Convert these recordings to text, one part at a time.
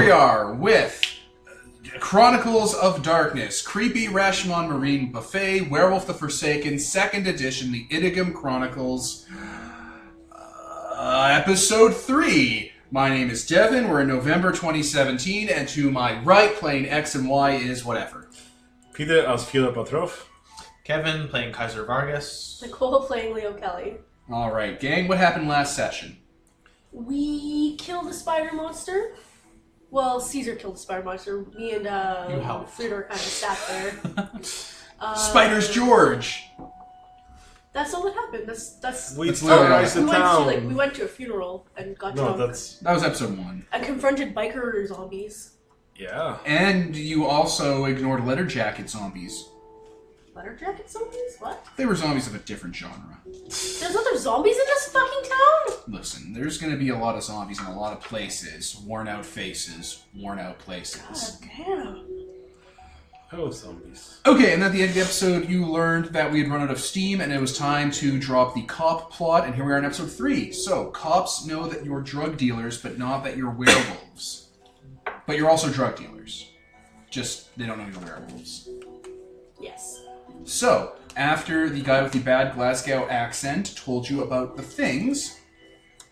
we are with Chronicles of Darkness, Creepy Rashomon Marine Buffet, Werewolf the Forsaken, 2nd edition, the Idigam Chronicles, episode 3. My name is Devin, we're in November 2017, and to my right, playing X and Y is whatever. Peter as Fiona Patrov. Kevin playing Kaiser Vargas. Nicole playing Leo Kelly. Alright, gang, what happened last session? We killed the spider monster. Well, Caesar killed the spider monster. Me and Theodore kind of sat there. Spiders George! That's all that happened. That's We That's terrorized the we town. we went to a funeral and got No, drunk. That was episode 1. And confronted biker zombies. Yeah. And you also ignored letter jacket zombies. Letter jacket zombies? What? They were zombies of a different genre. There's other zombies in this fucking town? Listen, there's going to be a lot of zombies in a lot of places. Worn out faces, worn out God places. damn. Oh, zombies. Okay, and at the end of the episode, you learned that we had run out of steam and it was time to drop the cop plot, and here we are in episode 3. So, cops know that you're drug dealers, but not that you're werewolves. But you're also drug dealers. Just, they don't know you're werewolves. Yes. So, after the guy with the bad Glasgow accent told you about the things,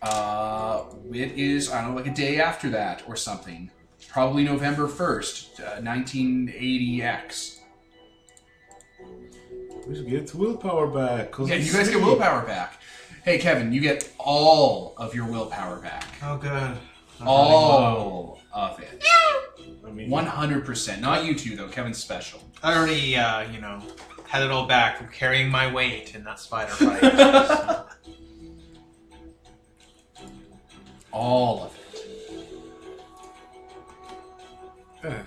it is, I don't know, like a day after that or something. Probably November 1st, 1980X. We should get willpower back. Yeah, you guys get willpower back. Hey, Kevin, you get all of your willpower back. Oh, good. All of it. I mean, 100%. Not you two, though. Kevin's special. I already, had it all back from carrying my weight in that spider fight. So. All of it.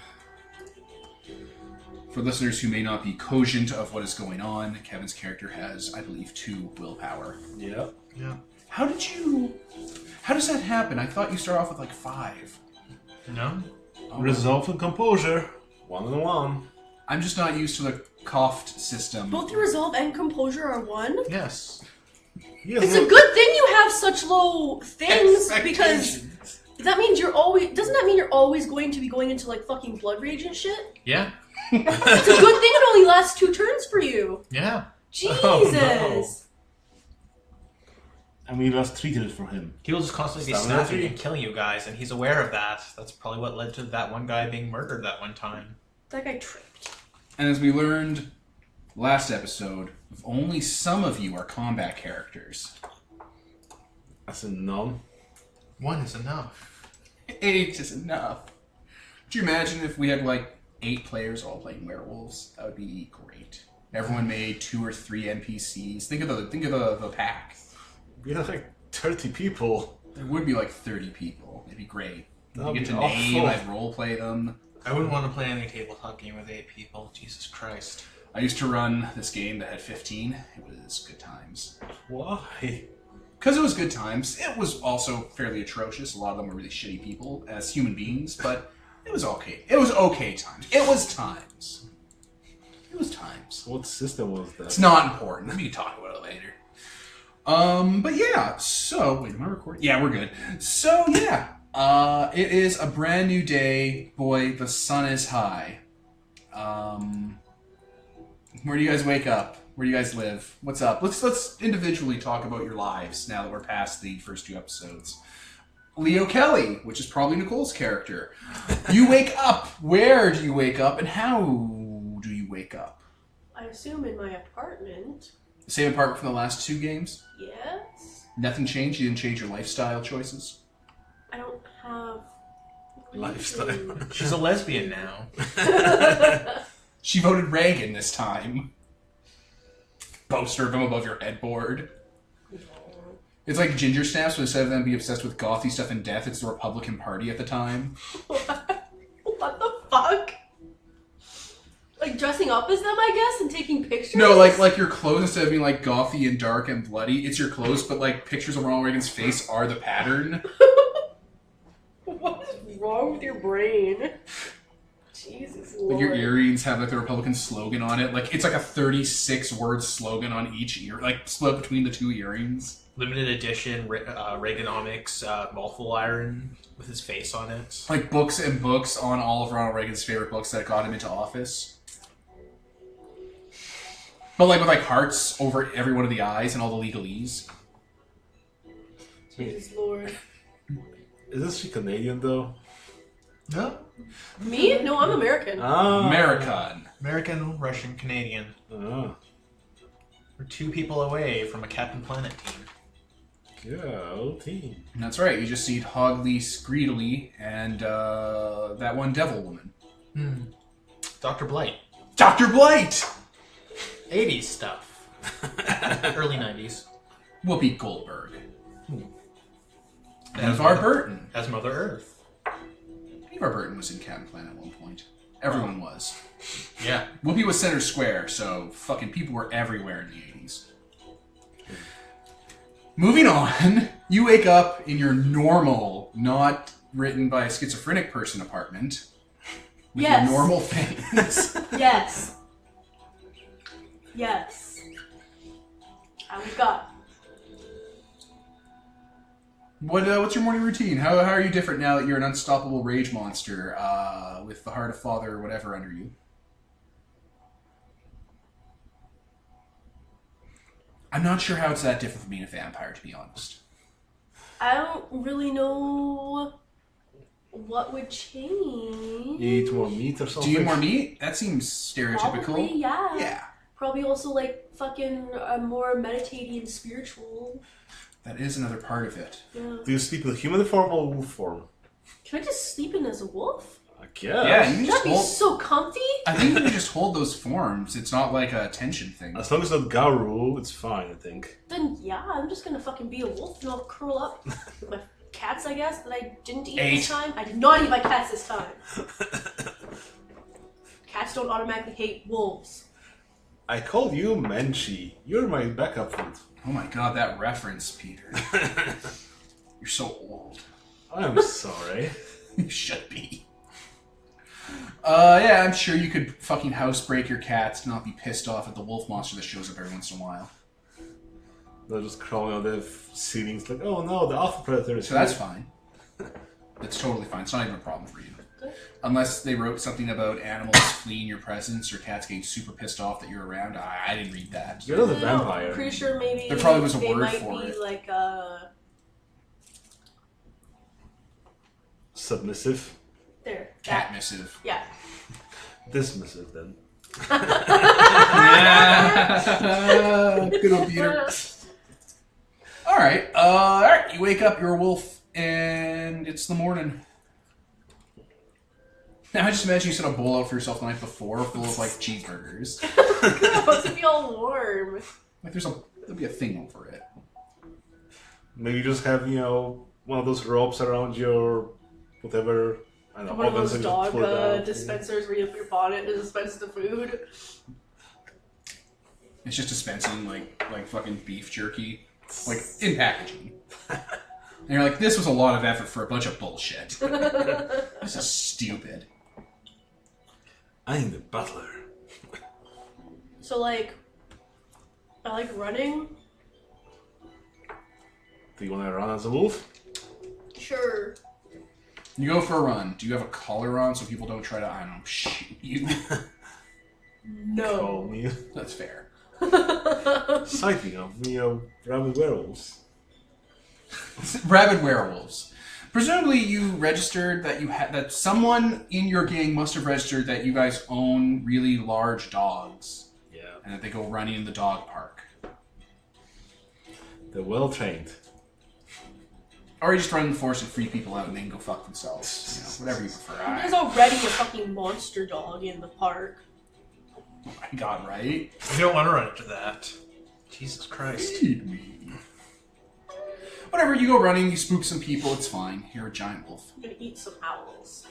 For listeners who may not be cogent of what is going on, Kevin's character has, I believe, 2 willpower. yeah. Yeah. How does that happen? I thought you start off with like 5. No? Resolve and composure. 1 and 1. I'm just not used to the coughed system. Both your resolve and composure are 1? Yes. Yes, It's a good thing you have such low things, because Expectations. that means you're always... Doesn't that mean you're always going to be going into, like, fucking blood rage and shit? Yeah. It's a good thing it only lasts 2 turns for you. Yeah. Jesus! Oh, And we lost 3 turns for him. He will just constantly be Stamina snapping 3. and killing you guys, and he's aware of that. That's probably what led to that one guy being murdered that one time. That guy tripped. And as we learned last episode, only some of you are combat characters. As in none. 1 is enough. 8 is enough. Could you imagine if we had like 8 players all playing werewolves? That would be great. Everyone made 2 or 3 NPCs. Think of the pack. We had like 30 people. There would be like 30 people. It'd be great. You That'd get be to name, awful. I'd roleplay them. I wouldn't want to play any tabletop game with 8 people. Jesus Christ. I used to run this game that had 15. It was good times. Why? Because it was good times. It was also fairly atrocious. A lot of them were really shitty people as human beings, but it was okay. It was okay times. It was times. It was times. What system was that? It's not important. We can talk about it later. But yeah, so, wait, am I recording? Yeah, we're good. So, yeah, it is a brand new day. Boy, the sun is high. Where do you guys wake up? Where do you guys live? What's up? Let's individually talk about your lives now that we're past the first 2 episodes. Leo Kelly, which is probably Nicole's character. You wake up. Where do you wake up, and how do you wake up? I assume in my apartment. Same apartment from the last 2 games? Yes? Nothing changed? You didn't change your lifestyle choices? I don't have... Lifestyle. She's a lesbian now. She voted Reagan this time. Poster of him above your headboard. It's like ginger snaps, but instead of them being obsessed with gothy stuff and death, it's the Republican Party at the time. What the fuck? Like dressing up as them, I guess, and taking pictures? No, like your clothes, instead of being like gothy and dark and bloody, it's your clothes, but like pictures of Ronald Reagan's face are the pattern. What is wrong with your brain? Jesus Lord. Like your earrings have like the Republican slogan on it. Like it's like a 36-word slogan on each ear, like split between the 2 earrings. limited edition Reaganomics multiple iron with his face on it. Like books and books on all of Ronald Reagan's favorite books that got him into office. But like with like hearts over every one of the eyes and all the legalese. Jesus Lord. Isn't she Canadian though? No. Me? No, I'm American. American. American, Russian, Canadian. Ah. We're 2 people away from a Captain Planet team. Yeah, old team. That's right. You just need Hogley, Screedly, and that one devil woman. Dr. Blight. Dr. Blight! 80s stuff. Early 90s. Whoopi Goldberg. LeVar Burton. As Mother Earth. LeVar Burton was in Captain Planet at one point. Everyone was. Yeah. Whoopi was center square, so fucking people were everywhere in the 80s. Moving on, you wake up in your normal, not written by a schizophrenic person apartment. With Yes. your normal things. Yes. Yes. I wake up. What's your morning routine? How are you different now that you're an unstoppable rage monster with the heart of father or whatever under you? I'm not sure how it's that different from being a vampire, to be honest. I don't really know what would change. You eat more meat or Do something? you eat more meat? That seems stereotypical. Probably, yeah. Yeah. Probably also like fucking more meditating and spiritual. That is another part of it. Yeah. Do you sleep in human form or wolf form? Can I just sleep in as a wolf? I guess. Yeah, you can just That'd be hold... so comfy. I think you can just hold those forms. It's not like a tension thing. As long as it's not Garu, it's fine, I think. Then yeah, I'm just gonna fucking be a wolf and I'll curl up with my cats, I guess, that I didn't eat Eight. this time. I did not eat my cats this time. Cats don't automatically hate wolves. I called you Menchie. You're my backup food. Oh my god, that reference, Peter. You're so old. I'm sorry. You should be. Yeah, I'm sure you could fucking housebreak your cats to not be pissed off at the wolf monster that shows up every once in a while. They're just crawling on the ceilings like, oh no, the alpha predator is So that's here. fine. That's totally fine. It's not even a problem for you. Good. Unless they wrote something about animals fleeing your presence or cats getting super pissed off that you're around. I didn't read that. You're not a No, vampire. I'm pretty sure maybe There probably was a they word might for be it. like Submissive. there. Cat That. missive. Yeah. Dismissive then. Good old Peter. Alright, you wake up, you're a wolf, and it's the morning. Now I just imagine you set a bowl out for yourself the night before, full of like cheeseburgers. It's gonna be all warm. Like there'll be a thing over it. Maybe you just have, one of those ropes around your whatever. I don't know. One of ovens those and dog pull it out. dispensers where you put your bonnet and dispense the food. It's just dispensing like fucking beef jerky, like in packaging. And you're like, this was a lot of effort for a bunch of bullshit. This is stupid. I'm the butler. So like, I like running. Do you want to run as a wolf? Sure. You go for a run. Do you have a collar on so people don't try to, I don't know, shoot you? Call No. me. That's fair. Sighting of, rabid werewolves. Rabid werewolves. Presumably you registered that that someone in your gang must have registered that you guys own really large dogs. Yeah. And that they go running in the dog park. They're well trained. Or you just run in the forest and free people out and they can go fuck themselves. Whatever you prefer. There's already a fucking monster dog in the park. Oh my god, right? We don't want to run into that. Jesus Christ. Feed me. Whatever, you go running, you spook some people, it's fine. You're a giant wolf. I'm gonna eat some owls.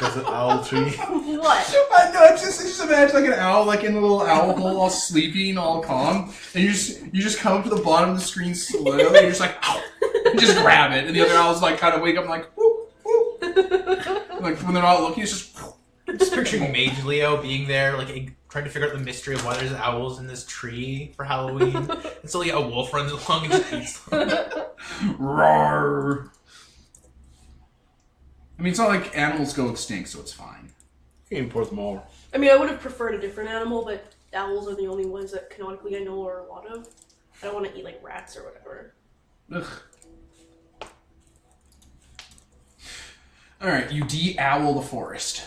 There's an owl tree. What? I know, just imagine like an owl, like in a little owl hole, all sleeping, all calm, and you just come to the bottom of the screen slowly, and you're just like, ow, and just grab it, and the other owls like kind of wake up and like, whoop, whoop. Like when they're not looking, it's just. Just picturing Mage Leo being there, like trying to figure out the mystery of why there's owls in this tree for Halloween. And so a wolf runs along and just eats them. Roar! I mean, it's not like animals go extinct, so it's fine. You can import more. I mean, I would have preferred a different animal, but owls are the only ones that canonically I know are a lot of. I don't want to eat like rats or whatever. Ugh. Alright, you de-owl the forest.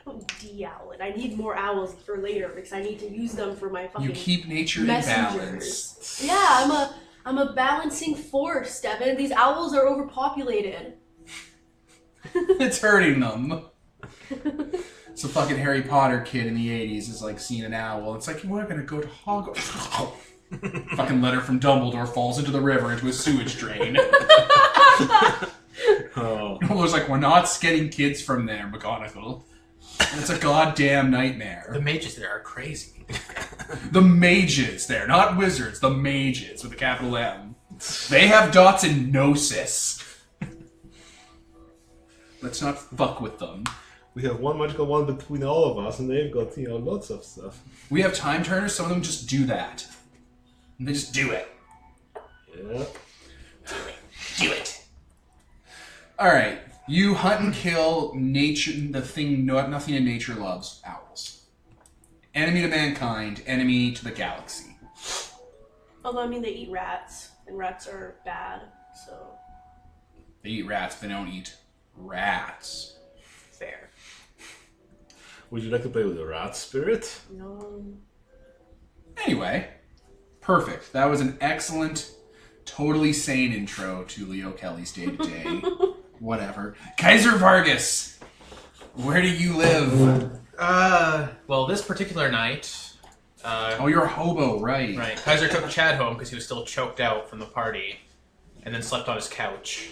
I don't de-owl it. I need more owls for later because I need to use them for my fucking You keep nature in messengers. balance. Yeah, I'm a balancing force, Devin. These owls are overpopulated. It's hurting them. Some fucking Harry Potter kid in the 80s is like seeing an owl. It's like, we're gonna go to Hogwarts. Fucking letter from Dumbledore falls into the river into a sewage drain. Oh. Dumbledore's like, we're not getting kids from there, McGonagall. And it's a goddamn nightmare. The mages there are crazy. The mages there, not wizards, the mages with a capital M. They have dots and gnosis. Let's not fuck with them. We have one magical one between all of us, and they've got, lots of stuff. We have time turners, some of them just do that. And they just do it. Yeah. Do it. Alright, you hunt and kill nature, the thing nothing in nature loves, owls. Enemy to mankind, enemy to the galaxy. Although, I mean, they eat rats, and rats are bad, so... They eat rats, but they don't eat rats. Fair. Would you like to play with the rat spirit? No. Anyway, perfect. That was an excellent, totally sane intro to Leo Kelly's day-to-day. Whatever. Kaiser Vargas, where do you live? Well, this particular night... Oh, you're a hobo, right. Right. Kaiser took Chad home because he was still choked out from the party. And then slept on his couch.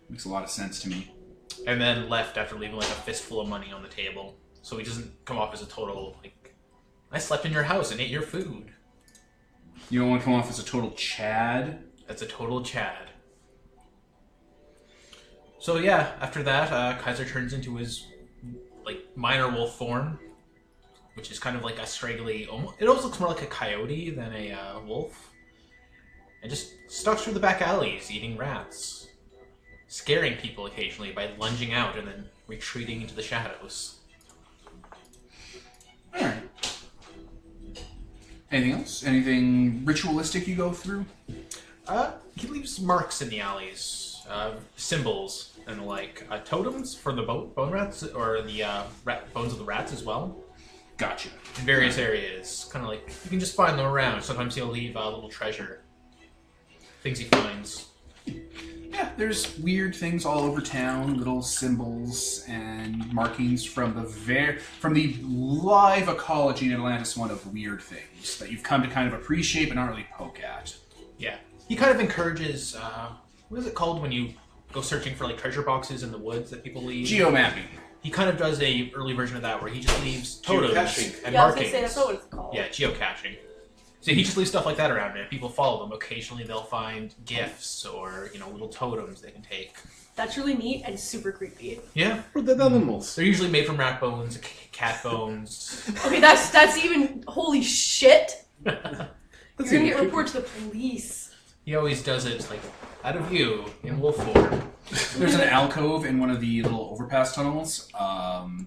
Makes a lot of sense to me. And then left after leaving like a fistful of money on the table. So he doesn't come off as a total, I slept in your house and ate your food. You don't want to come off as a total Chad? That's a total Chad. So yeah, after that, Kaiser turns into his, minor wolf form. Which is kind of like a straggly, it almost looks more like a coyote than a wolf. And just stalks through the back alleys, eating rats. Scaring people occasionally by lunging out and then retreating into the shadows. Alright. Anything else? Anything ritualistic you go through? He leaves marks in the alleys, symbols, and totems for the bone rats, or the bones of the rats as well. Gotcha. In various areas. Kind of you can just find them around. Sometimes he'll leave a little treasure. Things he finds. Yeah, there's weird things all over town, little symbols and markings from the live ecology in Atlantis one of weird things that you've come to kind of appreciate but not really poke at. Yeah. He kind of encourages, what is it called when you go searching for treasure boxes in the woods that people leave? Geomapping. He kind of does a early version of that where he just leaves totems Geocaching. and Yeah, I was markings. gonna say, that's not what it's called. Yeah, geocaching. So he just leaves stuff like that around, and people follow them. Occasionally they'll find gifts or, little totems they can take. That's really neat and super creepy. Yeah. For the animals. They're usually made from rat bones, cat bones. Okay, that's even... Holy shit! That's You're gonna even get creepy. reported to the police. He always does it, out of view, in wolf form. There's an alcove in one of the little overpass tunnels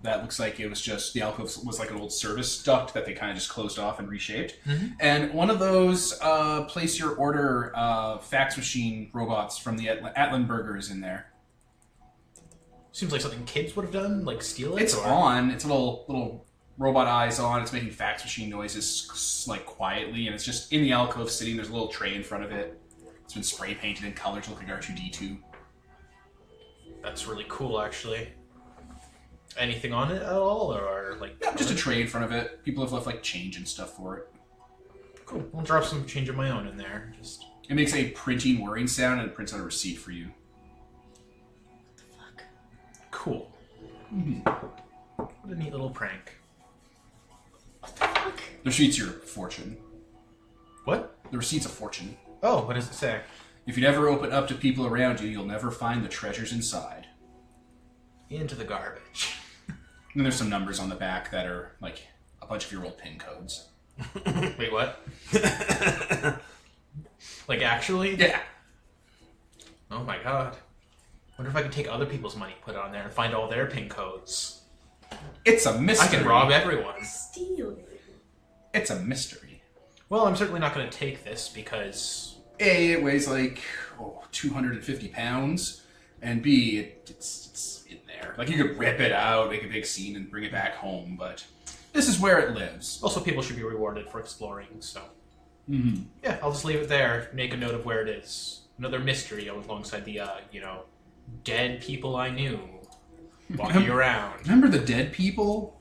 that looks like it was just, the alcove was like an old service duct that they kind of just closed off and reshaped. Mm-hmm. And one of those place your order fax machine robots from the Atlenberger is in there. Seems like something kids would have done, steal it? It's or... on. It's a little robot eyes on. It's making fax machine noises quietly, and it's just in the alcove sitting. There's a little tray in front of it. It's been spray painted in color to look like R2-D2. That's really cool, actually. Anything on it at all, or Yeah, just a tray in front of it. People have left change and stuff for it. Cool. I'll drop some change of my own in there. Just It makes a printing whirring sound and it prints out a receipt for you. Fuck. cool. Mm-hmm. What a neat little prank. What the fuck? The receipt's your fortune. What? The receipt's a fortune. Oh, what does it say? If you never open up to people around you, you'll never find the treasures inside. Into the garbage. And there's some numbers on the back that are like a bunch of your old PIN codes. Wait, what? Like, actually? Yeah. Oh my god. Wonder if I could take other people's money, put it on there, and find all their PIN codes. It's a mystery. I can rob everyone. Stealing. It's a mystery. Well, I'm certainly not going to take this because... A, it weighs like 250 pounds, and B, it's in there. Like, you could rip it out, make a big scene, and bring it back home, but this is where it lives. Also, people should be rewarded for exploring, so... Mm-hmm. Yeah, I'll just leave it there, make a note of where it is. Another mystery alongside the, dead people I knew walking around. Remember the dead people?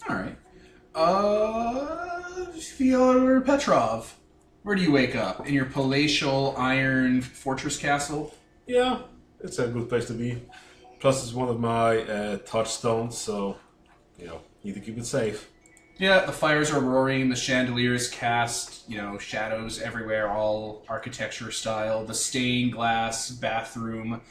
Alright. Fyodor Petrov. Where do you wake up? In your palatial iron fortress castle? Yeah, it's a good place to be. Plus, it's one of my touchstones, so, need to keep it safe. Yeah, the fires are roaring, the chandeliers cast, shadows everywhere, all architecture style. The stained glass bathroom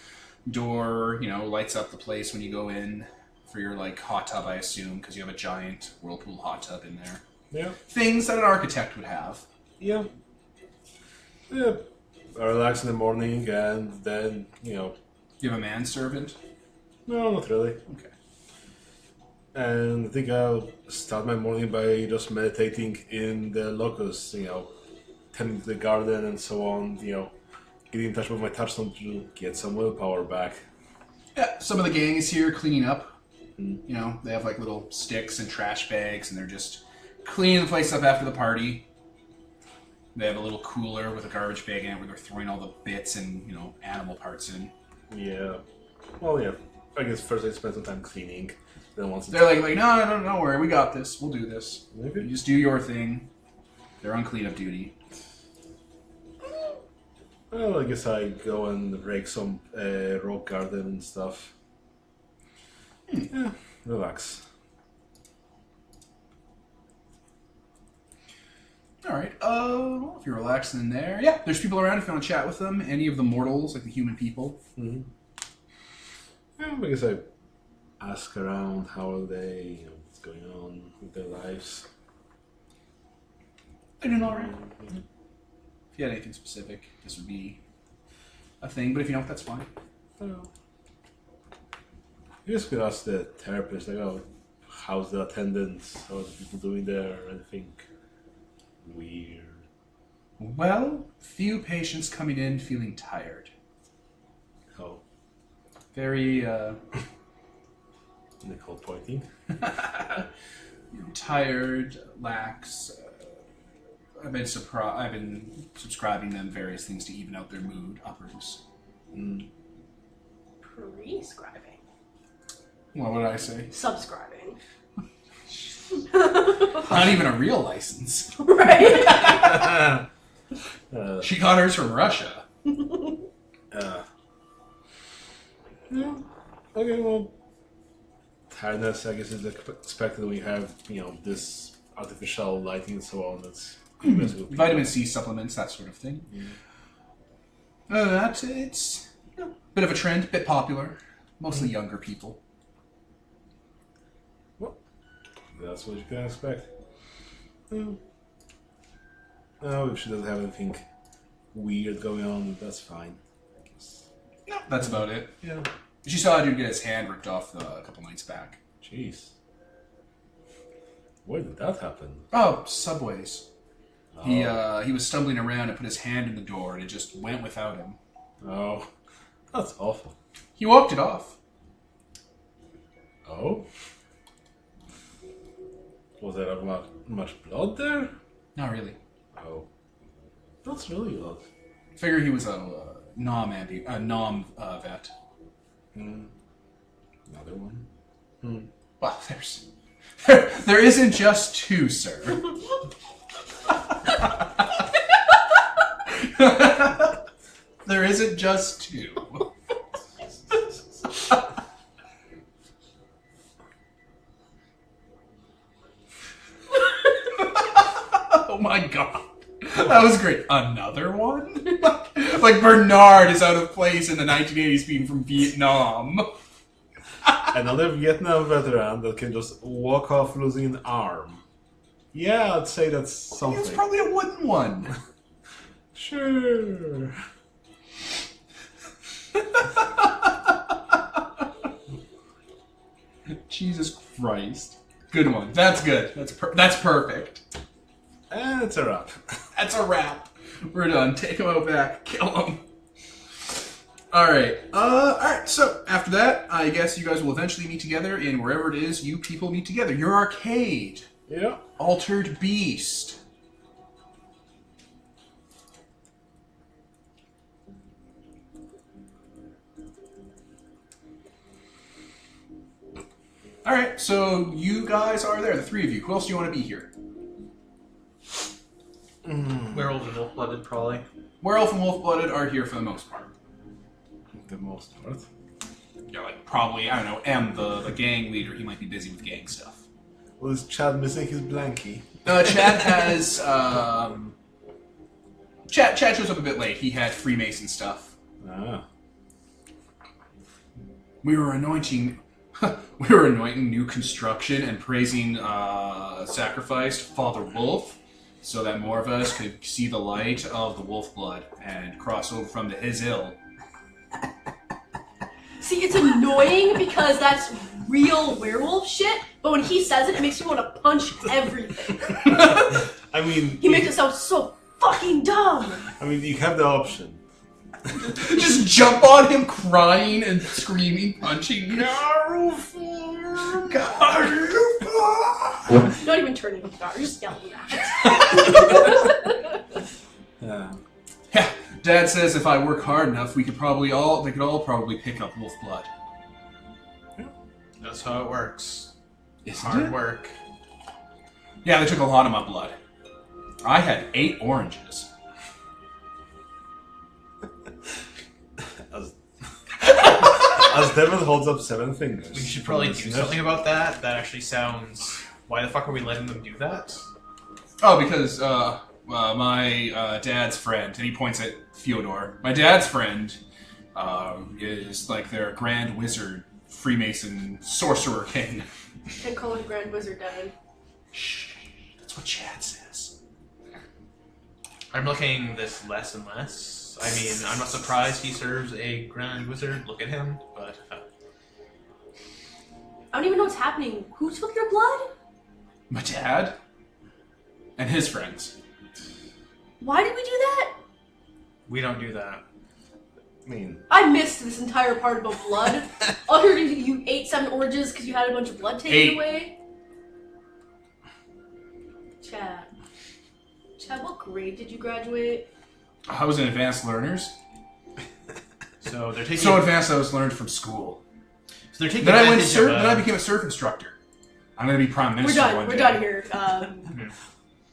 door, lights up the place when you go in for your, hot tub, I assume, because you have a giant whirlpool hot tub in there. Yeah. Things that an architect would have. Yeah. Yeah. I relax in the morning, and then, You have a manservant? No, not really. Okay. And I think I'll start my morning by just meditating in the locus, tending to the garden and so on, getting in touch with my touchstone to get some willpower back. Yeah, some of the gang is here cleaning up. They have little sticks and trash bags, and they're just cleaning the place up after the party. They have a little cooler with a garbage bag in it where they're throwing all the bits and, animal parts in. Yeah. Well, yeah. I guess first I spend some time cleaning. Then once They're like, no, don't worry, we got this. We'll do this. Okay. You just do your thing. They're on cleanup duty. Well, I guess I go and rake some rock garden and stuff. Yeah, relax. Alright, well, if you're relaxing in there, yeah, there's people around if you want to chat with them. Any of the mortals, like the human people. Mm-hmm. Yeah, I guess I ask around how are they, what's going on with their lives. They're doing alright. If you had anything specific, this would be a thing, but if you don't, that's fine. You just could ask the therapist, how's the attendance? How are the people doing there? Anything weird? Well, few patients coming in feeling tired. Oh, Very, nickel pointing. tired, lax. I've been subscribing them various things to even out their mood uppers. Prescribing. Well, what did I say? Subscribing. Not even a real license. Right? She got hers from Russia. Okay, well, tiredness, I guess, is expected when you have, this artificial lighting and so on. That's Vitamin C supplements, that sort of thing. It's a bit of a trend, bit popular. Mostly younger people. Well, that's what you can expect. Oh, if she doesn't have anything weird going on, that's fine. I guess. No, that's about it. Yeah. She saw a dude get his hand ripped off a couple nights back. Jeez. Where did that happen? Oh, subways. Oh. He was stumbling around and put his hand in the door, and it just went without him. Oh, that's awful. He walked it off. Oh? Was there much blood there? Not really. Oh. That's really odd. Figure he was a nom vet. Another one? Well, there isn't just two, sir. There isn't just two. Oh my god. That was great. Another one? Like Bernard is out of place in the 1980s being from Vietnam. Another Vietnam veteran that can just walk off losing an arm. Yeah, I'd say that's something. It's probably a wooden one. Sure. Jesus Christ. Good one. That's good. That's perfect. And it's a wrap. That's a wrap. We're done. Take him out back. Kill him. Alright, so after that, I guess you guys will eventually meet together in wherever it is you people meet together. Your arcade. Yeah. Altered Beast. Alright, so you guys are there, the three of you. Who else do you want to be here? Werewolf and Wolf-Blooded, probably. Werewolf and Wolf-Blooded are here for the most part. The most part. Yeah, like probably, I don't know, M, the gang leader, he might be busy with gang stuff. Well, is Chad missing his blankie? Chad has, Chad shows up a bit late. He had Freemason stuff. Ah. We were anointing new construction and praising sacrificed Father Wolf so that more of us could see the light of the wolf blood and cross over from his ill. See, it's annoying because that's real werewolf shit, but when he says it, it makes me want to punch everything. I mean... He makes it sound so fucking dumb. I mean, you have the option. Just jump on him crying and screaming, punching. Not even turning the car, just yelling at it. Yeah. Yeah, Dad says if I work hard enough, they could all probably pick up wolf blood. That's how it works. Isn't Hard it? work. Yeah, they took a lot of my blood. I had 8 oranges. As Devin holds up 7 fingers. We should probably do something about that. That actually sounds... Why the fuck are we letting them do that? Oh, because my dad's friend, and he points at Fyodor. My dad's friend is like their grand wizard, Freemason, sorcerer king. And call him Grand Wizard Devin. Shh, that's what Chad says. I'm looking this less and less. I mean, I'm not surprised he serves a Grand Wizard. Look at him, but... I don't even know what's happening. Who took your blood? My dad? And his friends. Why did we do that? We don't do that. I mean... I missed this entire part about blood. All I heard is you ate 7 oranges because you had a bunch of blood taken 8. away. Chad, what grade did you graduate? I was in advanced learners. So they're taking... So advanced I was learned from school. So they're taking Then advantage of... Then I became a surf instructor. I'm going to be prime minister one day. We're done here.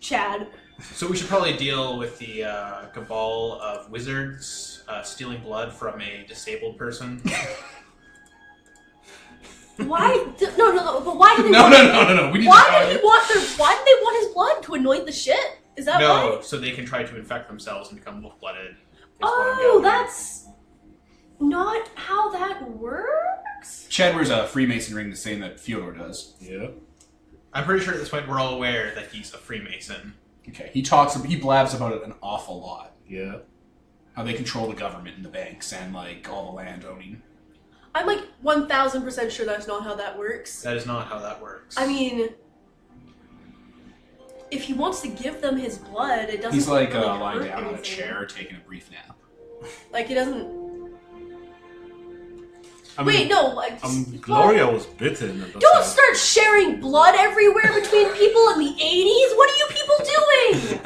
Chad. So we should probably deal with the cabal of wizards stealing blood from a disabled person. Why? No. But why did they? No. We need Why did they want his blood to anoint the shit? Is that No, why? so they can try to infect themselves and become wolf-blooded. Oh, that's not how that works. Chad wears a Freemason ring the same that Fyodor does. Yeah. I'm pretty sure at this point we're all aware that he's a Freemason. Okay, he blabs about it an awful lot. Yeah. How they control the government and the banks and, like, all the land owning. I'm like 1000% sure that's not how that works. That is not how that works. I mean, if he wants to give them his blood, it doesn't. He's like really lying hurt down on a anything. chair, taking a brief nap. Like, he doesn't. I mean, Wait, no. Like, Gloria was bitten. At the don't time. start sharing blood everywhere between people in the 80s. What are you people doing?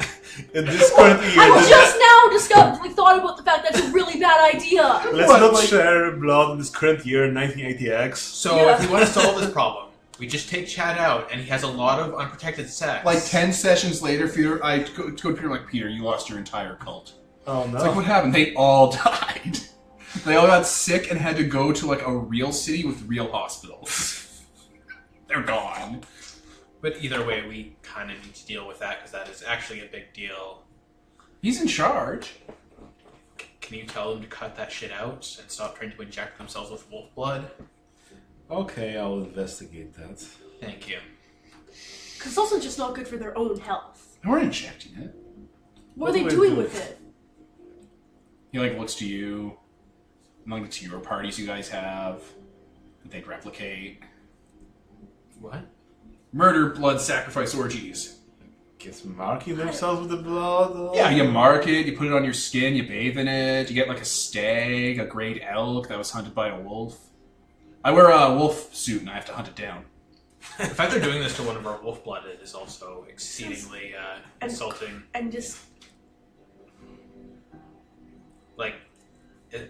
In this current year, I just now thought about the fact that's a really bad idea. let's not share blood in this current year, 1980X. So Yeah. if we want to solve this problem, we just take Chad out, and he has a lot of unprotected sex. Like 10 sessions later, Peter, I go to Peter like, Peter, you lost your entire cult. Oh no. It's like, what happened? They all died. They all got sick and had to go to like a real city with real hospitals. They're gone. But either way, we kind of need to deal with that, because that is actually a big deal. He's in charge. Can you tell them to cut that shit out and stop trying to inject themselves with wolf blood? Okay, I'll investigate that. Thank you. Because it's also just not good for their own health. They weren't injecting it. What are they doing with it? He like looks to you, among the tour parties you guys have, that they'd replicate. What? Murder, blood, sacrifice orgies. Guess marking themselves with the blood? Yeah, you mark it, you put it on your skin, you bathe in it, you get like a stag, a great elk that was hunted by a wolf. I wear a wolf suit and I have to hunt it down. The fact they're doing this to one of our wolf-blooded is also exceedingly insulting. And just... Like,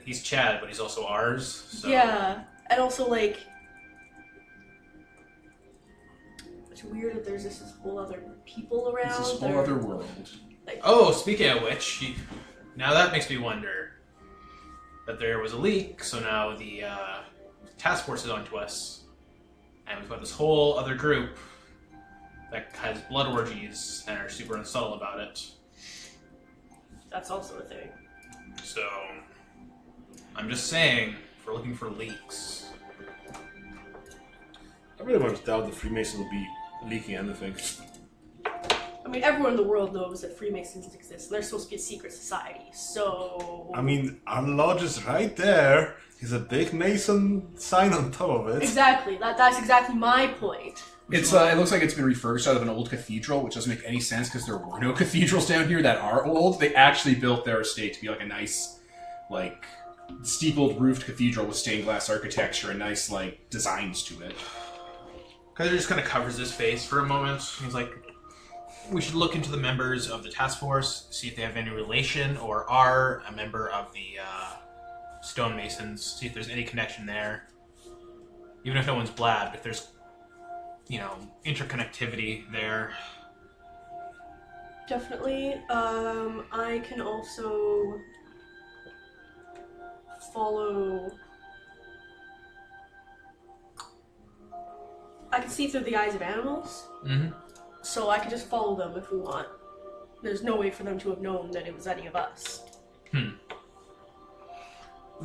he's Chad, but he's also ours. So. Yeah, and also like... It's weird that there's this whole other people around. It's this whole other world. Like, Oh, speaking of which, now that makes me wonder that there was a leak, so now the task force is onto us, and we've got this whole other group that has blood orgies and are super unsubtle about it. that's also a thing. So, I'm just saying, if we're looking for leaks, I really much doubt the Freemasons will be leaking anything. I mean, everyone in the world knows that Freemasons exist, and they're supposed to be a secret society, so... I mean, our lodge is right there. There's a big Mason sign on top of it. Exactly, that's exactly my point. It's it looks like it's been refurbished out of an old cathedral, which doesn't make any sense because there were no cathedrals down here that are old. They actually built their estate to be like a nice, like, steepled roofed cathedral with stained glass architecture and nice, like, designs to it. Kaiser just kind of covers his face for a moment. He's like, we should look into the members of the task force, see if they have any relation or are a member of the stonemasons, see if there's any connection there. Even if no one's blabbed, if there's, interconnectivity there. Definitely. I can also follow... I can see through the eyes of animals, so I can just follow them if we want. There's no way for them to have known that it was any of us. We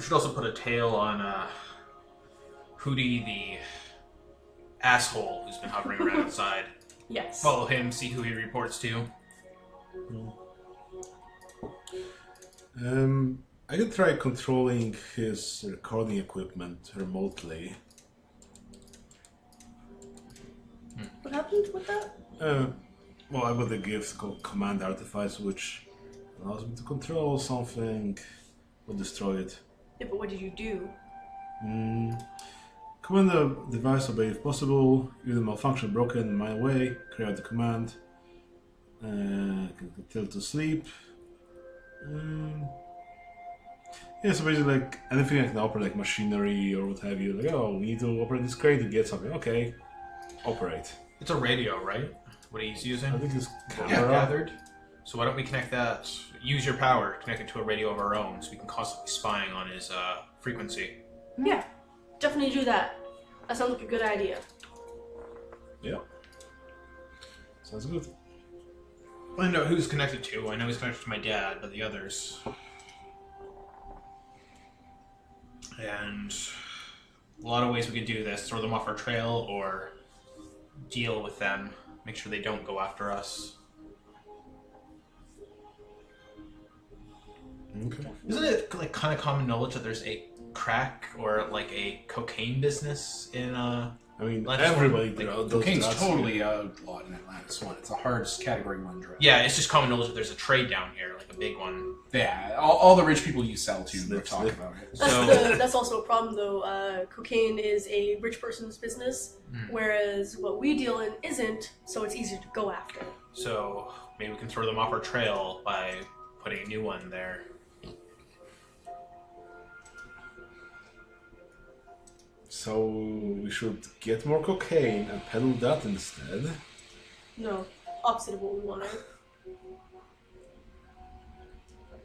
should also put a tail on Hootie, the asshole who's been hovering around outside. Yes. Follow him, see who he reports to. I could try controlling his recording equipment remotely. What happened with that? Well, I got a gift called Command Artifice, which allows me to control something or destroy it. Yeah, but what did you do? Command the device, obey if possible, even malfunction broken in my way, carry out the command. Can tilt to sleep. Yeah, so basically like anything I can operate, like machinery or what have you. Like, oh, we need to operate this crane to get something. Okay, operate. It's a radio, right? What he's using? I think it's Yeah, camera. gathered. So why don't we connect that, use your power, connect it to a radio of our own so we can constantly spying on his frequency. Yeah, definitely do that. That sounds like a good idea. Yeah. Sounds good. I know who's connected to. I know he's connected to my dad, but the others. And a lot of ways we could do this. Throw them off our trail or deal with them. Make sure they don't go after us. Okay. Isn't it like kind of common knowledge that there's a crack or like a cocaine business in I mean, Like, everybody like, does Cocaine's drugs. totally outlawed in Atlantis 1. It's a hard category 1 drug. Yeah, it's just common knowledge that there's a trade down here, like a big one. Yeah, all the rich people you sell to Snip, talk snip. about it. That's also a problem, though. Cocaine is a rich person's business, whereas what we deal in isn't, so it's easier to go after. So maybe we can throw them off our trail by putting a new one there. So we should get more cocaine and peddle that instead. No, opposite of what we wanted.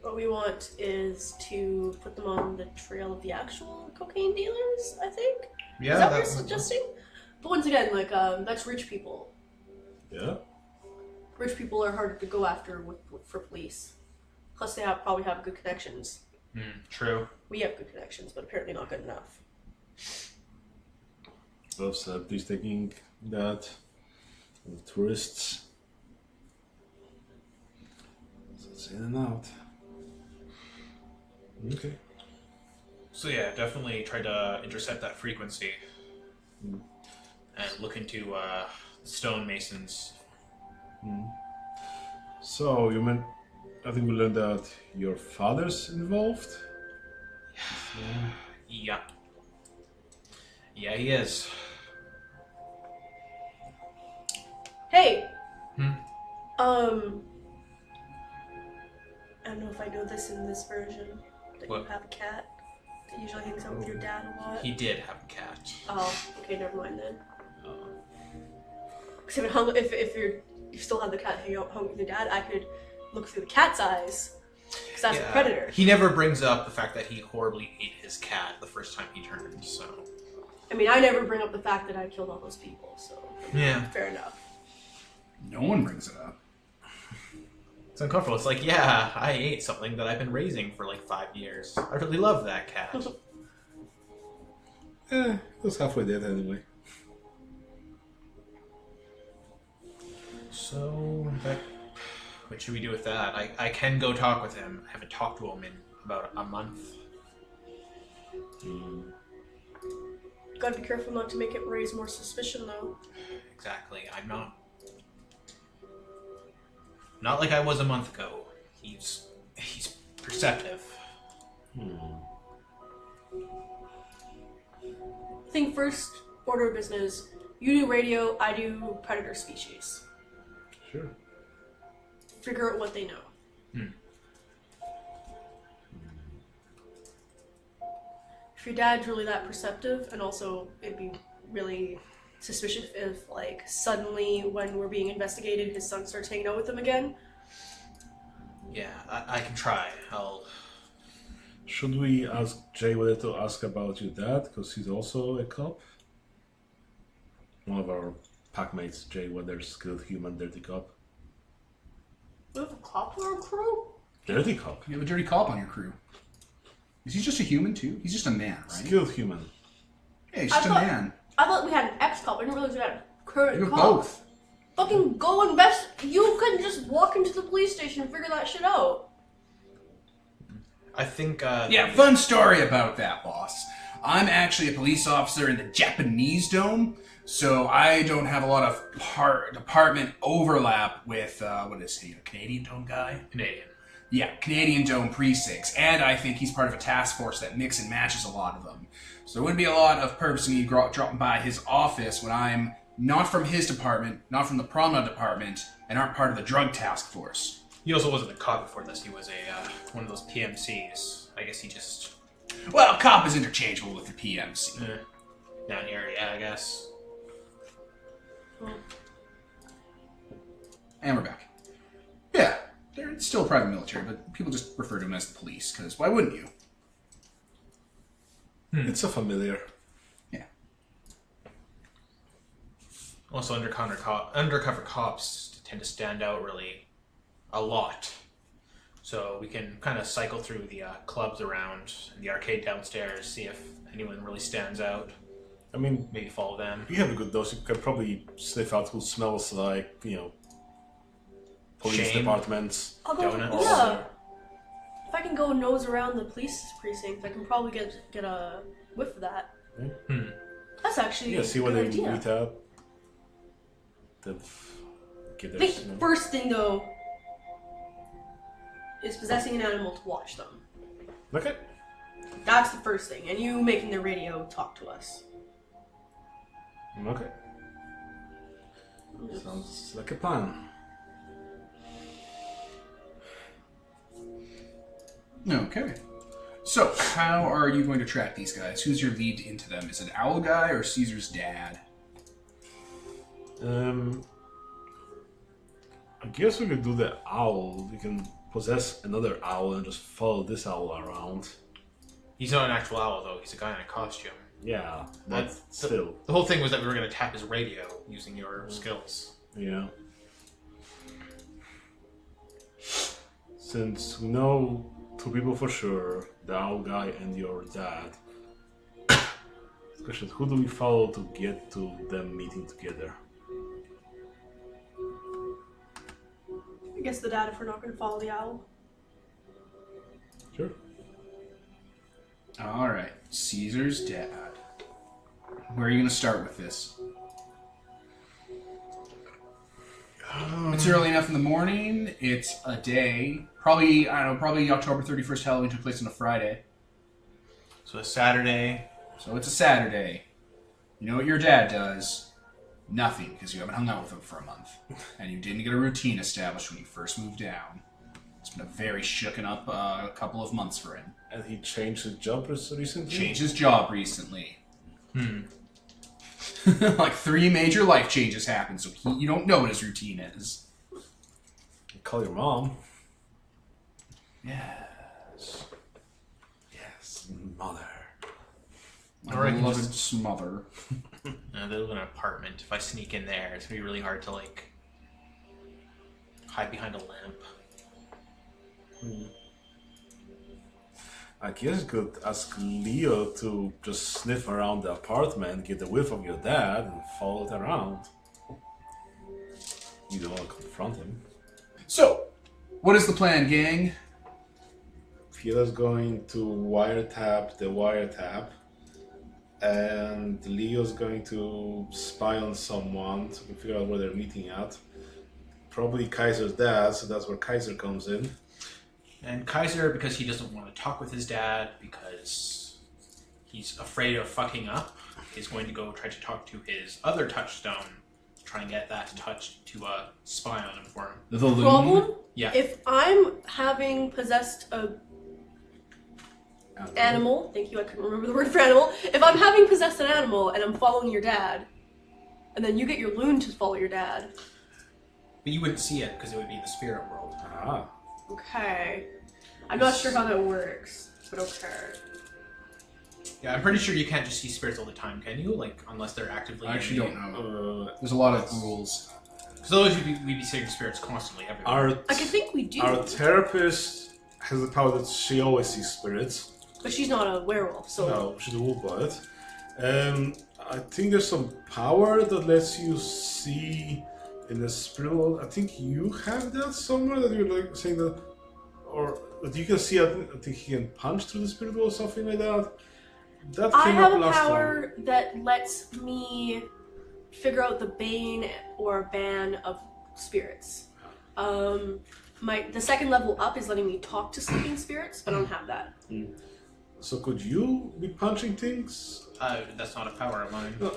What we want is to put them on the trail of the actual cocaine dealers, I think? Yeah, Is that what you're suggesting? But once again, like, that's rich people. Yeah. Rich people are harder to go after for police. Plus, they probably have good connections. True. We have good connections, but apparently not good enough. Both celebrities taking that. And the tourists. So it's in and out. Okay. So yeah, definitely try to intercept that frequency and look into stonemasons. So you meant? I think we learned that your father's involved. Yeah. Yeah, he is. Hey! Hmm? I don't know if I know this in this version, that What? you have a cat that usually hangs out with your dad a lot. He did have a cat. Oh, okay, never mind then. Because if you still have the cat hanging out home with your dad, I could look through the cat's eyes. Because that's a predator. He never brings up the fact that he horribly ate his cat the first time he turned, so... I mean, I never bring up the fact that I killed all those people, so... Yeah. Fair enough. No one brings it up. It's uncomfortable. It's like, yeah, I ate something that I've been raising for like 5 years. I really love that cat. It was halfway dead anyway. So, what should we do with that? I can go talk with him. I haven't talked to him in about a month. Gotta be careful not to make it raise more suspicion, though. Exactly. I'm not like I was a month ago. He's perceptive. I think first order of business, you do radio, I do predator species. Sure. Figure out what they know. If your dad's really that perceptive, and also it'd be really suspicious if, like, suddenly when we're being investigated, his son starts hanging out with them again. Yeah, I can try. Should we ask Jay whether to ask about your dad, because he's also a cop? One of our packmates, Jay Weathers, skilled human, dirty cop. We have a cop on our crew? Dirty cop? You have a dirty cop on your crew. Is he just a human too? He's just a man, right? Skilled human. Yeah, he's just a man. I thought we had an ex-cop. I didn't realize we had a current You have cop. both. Fucking go invest. You couldn't just walk into the police station and figure that shit out. I think. Yeah, fun story about that, boss. I'm actually a police officer in the Japanese Dome, so I don't have a lot of department overlap with, what is he, a Canadian Dome guy? Canadian. Yeah, Canadian Dome precincts, and I think he's part of a task force that mix and matches a lot of them. So there wouldn't be a lot of purpose in me dropping by his office when I'm not from his department, not from the Prana department, and aren't part of the drug task force. He also wasn't a cop before this. He was a one of those PMCs. I guess he just Well, cop is interchangeable with the PMC. down here. Yeah, I guess. And we're back. Yeah, they're still private military, but people just refer to them as the police, because why wouldn't you? It's a familiar. Yeah. Also, undercover cops tend to stand out really a lot. So we can kind of cycle through the clubs around the arcade downstairs, see if anyone really stands out. I mean, Maybe follow them. if you have a good dose, you can probably sniff out who smells like, police Shame. departments. I'll go. Donuts. Yeah. If I can go nose around the police precinct, I can probably get a whiff of that. That's actually Yeah, see a where good they idea. meet up. Get I their think the first thing though is possessing an animal to watch them. Okay. That's the first thing, and you making the radio talk to us. Okay. Sounds like a plan. Okay. So, how are you going to track these guys? Who's your lead into them? Is it Owl Guy or Caesar's dad? I guess we could do the owl. We can possess another owl and just follow this owl around. He's not an actual owl, though. He's a guy in a costume. Yeah, but That's still. The whole thing was that we were going to tap his radio using your skills. Yeah. Since we know two people for sure, the owl guy and your dad, Question: who do we follow to get to them meeting together? I guess the dad if we're not going to follow the owl. Sure. All right, Caesar's dad. Where are you going to start with this? It's early enough in the morning. It's a day. Probably October 31st. Halloween took place on a Friday. So a Saturday. So it's a Saturday. You know what your dad does? Nothing, because you haven't hung out with him for a month. And you didn't get a routine established when you first moved down. It's been a very shooken up couple of months for him. And he changed his job recently? Changed his job recently. Like 3 major life changes happened, so you don't know what his routine is. Call your mom. Yes. Yes, mother. Or I can beloved just- smother. They live in an apartment. If I sneak in there, it's gonna be really hard to hide behind a lamp. I guess you could ask Leo to just sniff around the apartment, get a whiff of your dad, and follow it around. You don't want to confront him. So, what is the plan, gang? Fiela's going to wiretap the wiretap, and Leo's going to spy on someone so we can figure out where they're meeting at. Probably Kaiser's dad, so that's where Kaiser comes in. And Kaiser, because he doesn't want to talk with his dad, because he's afraid of fucking up, is going to go try to talk to his other touchstone, try and get that touch to spy on him for him. The loon? Problem? Yeah. If I'm having possessed a animal, thank you, I couldn't remember the word for animal. If I'm having possessed an animal and I'm following your dad, and then you get your loon to follow your dad. But you wouldn't see it because it would be the spirit world. Ah. Okay. I'm not sure how that works, but okay. Yeah, I'm pretty sure you can't just see spirits all the time, can you? Unless they're actively. I actually in don't know. Uh, There's a lot of rules. Because otherwise we'd be seeing spirits constantly everywhere. I think we do, Our therapist has the power that she always sees spirits. but she's not a werewolf, so... No, she's a wolf by it. I think there's some power that lets you see in the spirit world. I think you have that somewhere that you're saying that, or that you can see. I think he can punch through the spirit world, something like that. That I came have up a last power time. that lets me figure out the bane or ban of spirits. The second level up is letting me talk to sleeping spirits, but I don't have that. So could you be punching things? That's not a power of mine. No.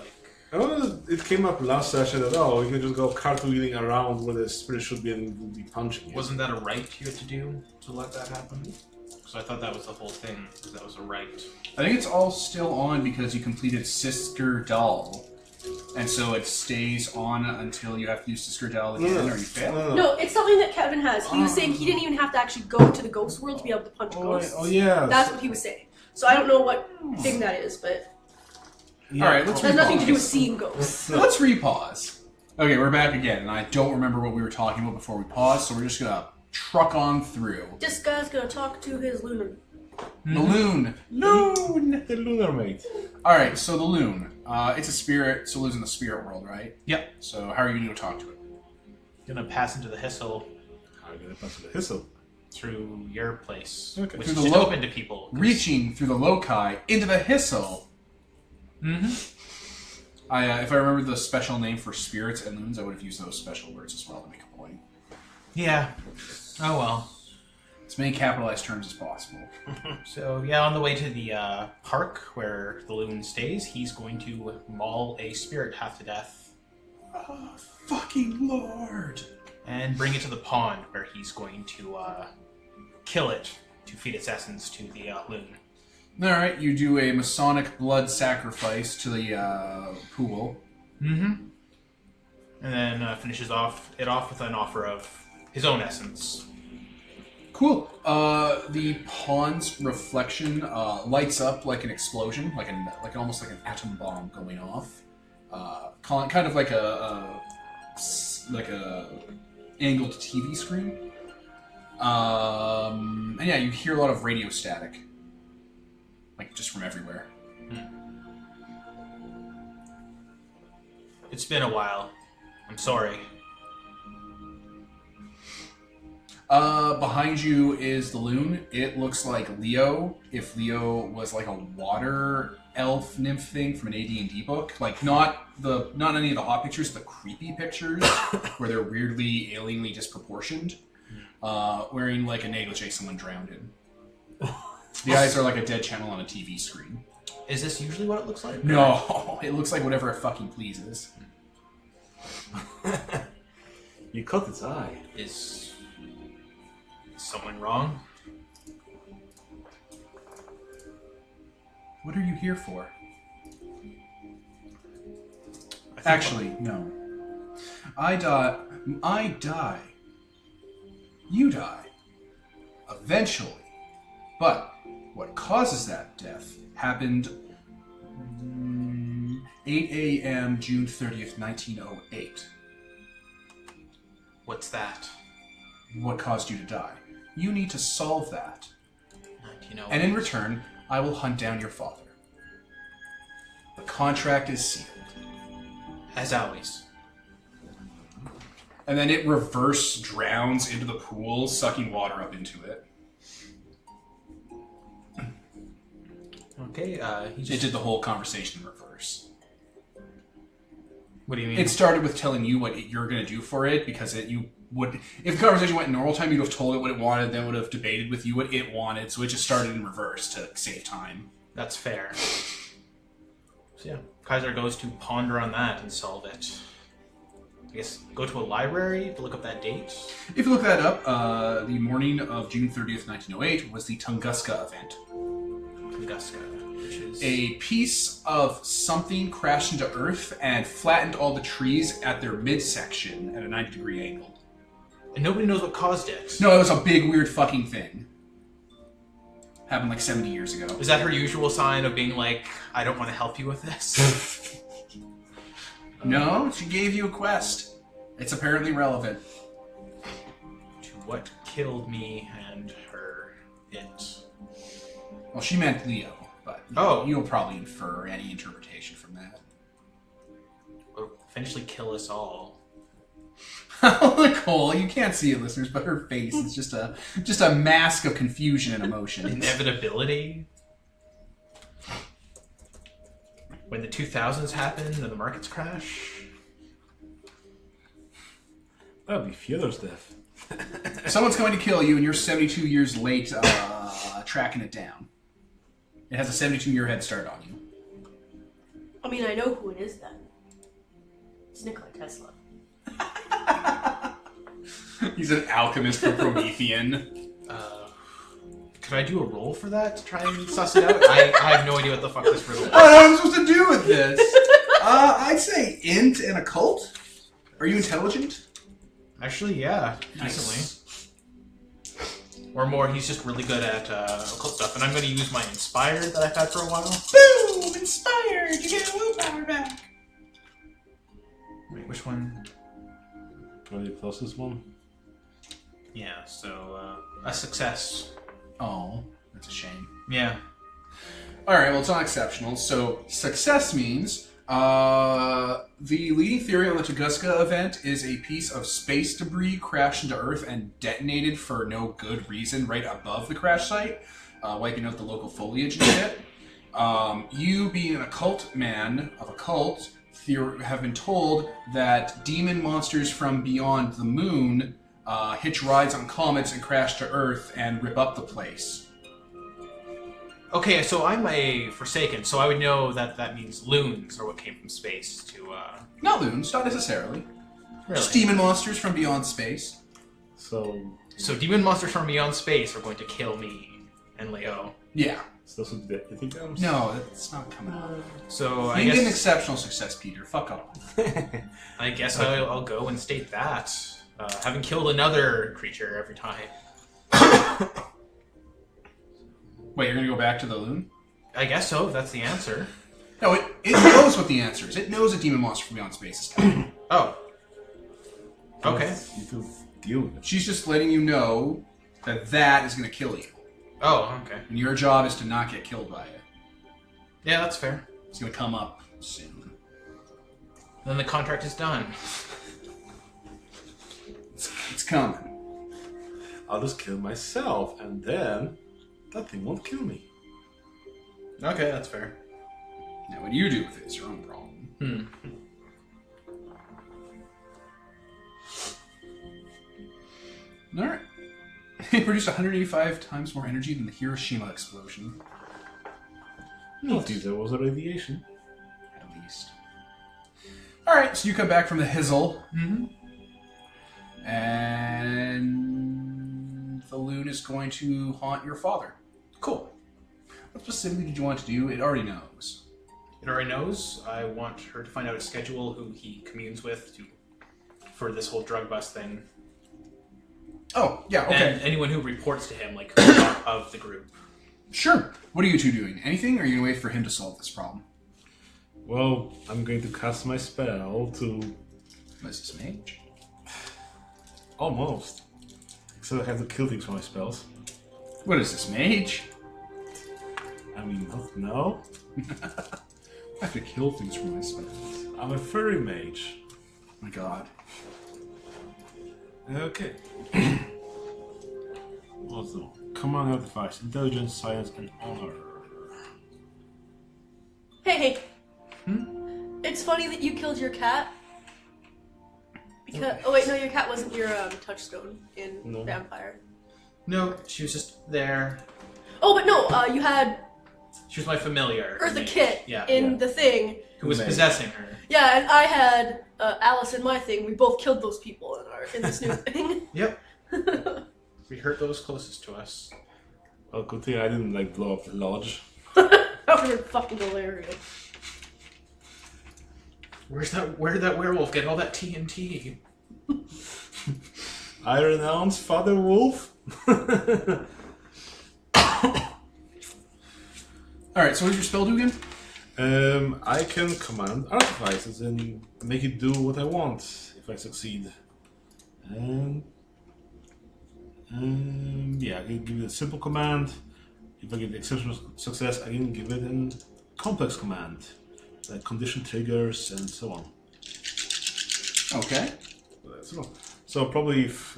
I know that it came up last session that you can just go cartwheeling around where the spirit should be and you'll be punching it. Wasn't that a right you had to do to let that happen? Because I thought that was the whole thing. That was a right. I think it's all still on because you completed Sister Doll. And so it stays on until you have to use Sister Doll again, or you fail. No, it's something that Kevin has. He was saying he didn't even have to actually go to the ghost world to be able to punch ghosts. Oh yeah. That's what he was saying. So I don't know what thing that is, but All right, let's it has nothing to do with repause. seeing ghosts. Let's repause. Okay, we're back again, and I don't remember what we were talking about before we paused, so we're just gonna truck on through. This guy's gonna talk to his lunar. The loon. Loon! The lunar mate. Alright, so the loon. It's a spirit, so it lives in the spirit world, right? Yep. So how are you gonna go talk to it? Gonna pass into the Hissel How are you gonna pass the hissel? through your place, Okay. which Through is the just lo- open to people. 'cause- Reaching through the loci into the hissel. Mm-hmm. If I remember the special name for spirits and loons, I would have used those special words as well to make a point. Yeah. Oh well. As many capitalized terms as possible. So yeah, on the way to the park where the loon stays, he's going to maul a spirit half to death Oh, fucking lord! and bring it to the pond where he's going to kill it to feed its essence to the loon. Alright, you do a Masonic blood sacrifice to the pool. Mm-hmm. And then finishes it off with an offer of his own essence. Cool. The pond's reflection lights up like an explosion, almost like an atom bomb going off. Kind of like a angled TV screen. And yeah, you hear a lot of radio static, like just from everywhere. It's been a while. I'm sorry. Behind you is the loon. It looks like Leo, if Leo was like a water elf nymph thing from an AD&D book. Like, not any of the hot pictures, the creepy pictures, where they're weirdly, alienly disproportioned. Wearing like a negligee someone drowned in. The eyes are like a dead channel on a TV screen. Is this usually what it looks like? No, it looks like whatever it fucking pleases. You cut its eye. Is someone wrong? What are you here for? Actually, no. I die. You die. Eventually. But what causes that death happened 8 a.m. June 30th, 1908. What's that? What caused you to die? You need to solve that. 1908. And in return, I will hunt down your father. The contract is sealed. As always. And then it reverse drowns into the pool, sucking water up into it. Okay, he It just... did the whole conversation in reverse. What do you mean? It started with telling you what you're going to do for it, because if the conversation went in normal time, you'd have told it what it wanted, then would have debated with you what it wanted, so it just started in reverse to save time. That's fair. So yeah, Kaiser goes to ponder on that and solve it. I guess go to a library to look up that date. If you look that up, the morning of June 30th, 1908 was the Tunguska event. Tunguska, which is... A piece of something crashed into Earth and flattened all the trees at their midsection at a 90-degree angle. And nobody knows what caused it. No, it was a big, weird fucking thing. Happened like 70 years ago. Is that her usual sign of being like, I don't want to help you with this? No, she gave you a quest. It's apparently relevant. To what killed me and her, it. Well, she meant Leo, but you'll probably infer any interpretation from that. Will eventually kill us all. Nicole, you can't see it, listeners, but her face is just a mask of confusion and emotion. Inevitability. When the 2000s happen and the markets crash. That'd be Fyodor's death. Someone's going to kill you, and you're 72 years late tracking it down. It has a 72-year head start on you. I mean, I know who it is then. It's Nikola Tesla. He's an alchemist from Promethean. Could I do a roll for that to try and suss it out? I have no idea what the fuck this riddle is. I don't know what I'm supposed to do with this. I'd say int and occult. Are you intelligent? Actually, yeah, Nice. decently. Or more, he's just really good at occult stuff, and I'm going to use my Inspired that I've had for a while. Boom! Inspired! You get a willpower back. Wait, which one? Probably the closest one. Yeah, so, a success. Oh, that's a shame. Yeah. Alright, well, it's not exceptional. So, success means the leading theory on the Tunguska event is a piece of space debris crashed into Earth and detonated for no good reason right above the crash site, wiping out the local foliage and shit. You, being an occult man of occult, have been told that demon monsters from beyond the moon hitch rides on comets and crash to Earth and rip up the place. Okay, so I'm a Forsaken, so I would know that that means loons are what came from space to, Not loons, not necessarily. Really? Just demon monsters from beyond space. So demon monsters from beyond space are going to kill me and Leo. Yeah. those would be the anything items? No, that's not coming up. So I You get an guess exceptional success, Peter. Fuck off. I guess I'll go and state that. Having killed another creature every time. Wait, you're gonna go back to the loon? I guess so, if that's the answer. No, it knows what the answer is. It knows a demon monster from beyond space is coming. Oh. Okay. You can deal with it. She's just letting you know that is gonna kill you. Oh, okay. And your job is to not get killed by it. Yeah, that's fair. It's gonna come up soon. Then the contract is done. It's coming. I'll just kill myself, and then that thing won't kill me. Okay, that's fair. Now, what you do with it is your own problem. All right. It produced 185 times more energy than the Hiroshima explosion. Neat. There was a radiation. At least. All right, so you come back from the hizzle. And the loon is going to haunt your father. Cool. What specifically did you want to do? It already knows. It already knows. I want her to find out his schedule, who he communes with for this whole drug bust thing. Oh, yeah, okay. And anyone who reports to him, like, who's not of the group. Sure. What are you two doing? Anything, or are you going to wait for him to solve this problem? Well, I'm going to cast my spell to... What is this, Mage? Almost. Except I have to kill things for my spells. What is this, Mage? I mean, no. I have to kill things for my spells. I'm a furry mage. Oh my god. Okay. Also, command advice, intelligence, science, and honor. Hey. It's funny that you killed your cat. Because oh wait, no, your cat wasn't your touchstone in Vampire. No, she was just there. Oh, but no, you had She was my familiar. Eartha Kitt Yeah. in the thing. Who was possessing her. Yeah, and I had Alice in my thing. We both killed those people in this new thing. Yep. We hurt those closest to us. Well, good thing I didn't blow up the lodge. That would have been fucking hilarious. Where did that werewolf get all that TNT? I renounce Father Wolf. Alright, so what does your spell do again? I can command artifices and make it do what I want if I succeed. And yeah, I can give it a simple command. If I get exceptional success, I can give it a complex command, like condition triggers and so on. Okay. So probably if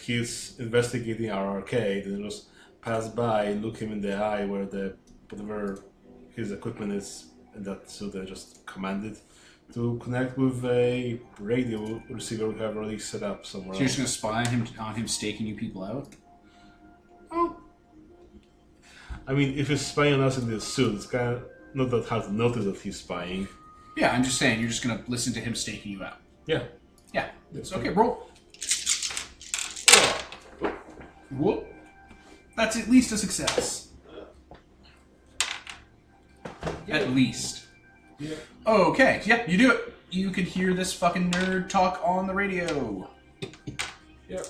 he's investigating our arcade and just pass by, look him in the eye where whatever his equipment is, and that suit, I just command it to connect with a radio receiver we have already set up somewhere. So you're just going to spy on him staking you people out? Oh. I mean, if he's spying on us in this suit, it's kind of not that hard to notice that he's spying. Yeah, I'm just saying, you're just going to listen to him staking you out. Yeah. Yeah. It's okay, roll. Whoop. That's at least a success. At least. Yeah. Okay, yeah, you do it. You can hear this fucking nerd talk on the radio. Yeah.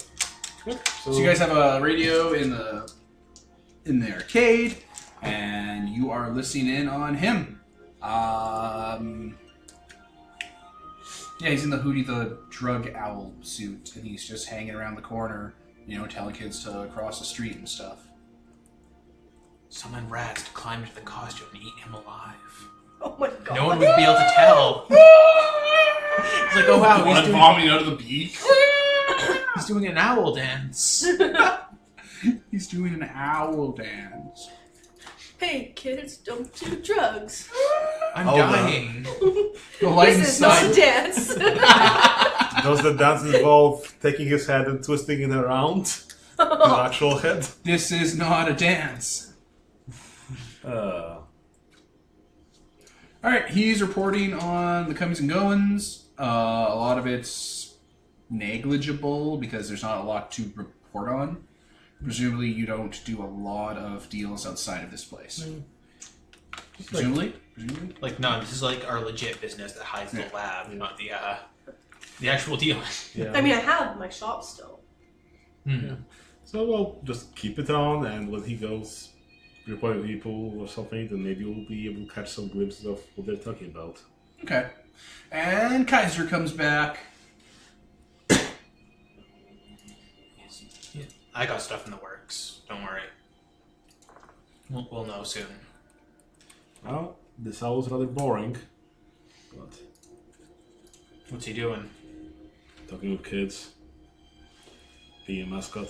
So you guys have a radio in the arcade, and you are listening in on him. Yeah, he's in the Hootie the Drug Owl suit, and he's just hanging around the corner, telling kids to cross the street and stuff. Summon rats to climb into the costume and eat him alive. Oh my god. No one would be able to tell. It's like, oh wow, Blood vomiting out of the beak. he's doing an owl dance. He's doing an owl dance. Hey kids, don't do drugs. I'm dying. The light This is not a inside. dance. Does the dance involve taking his head and twisting it around? His actual head? This is not a dance. Alright, he's reporting on the comings and goings. A lot of it's negligible because there's not a lot to report on. Presumably you don't do a lot of deals outside of this place. Presumably? Like, no, this is like our legit business that hides the lab, not the actual deal. Yeah. I mean, I have my shop still. Yeah. So we'll just keep it on, and when he goes report to people or something, then maybe we'll be able to catch some glimpses of what they're talking about. Okay. And Kaiser comes back. Yeah. I got stuff in the works. Don't worry. We'll know soon. Well, this hour was rather boring, but What's he doing? Talking with kids. Being a mascot.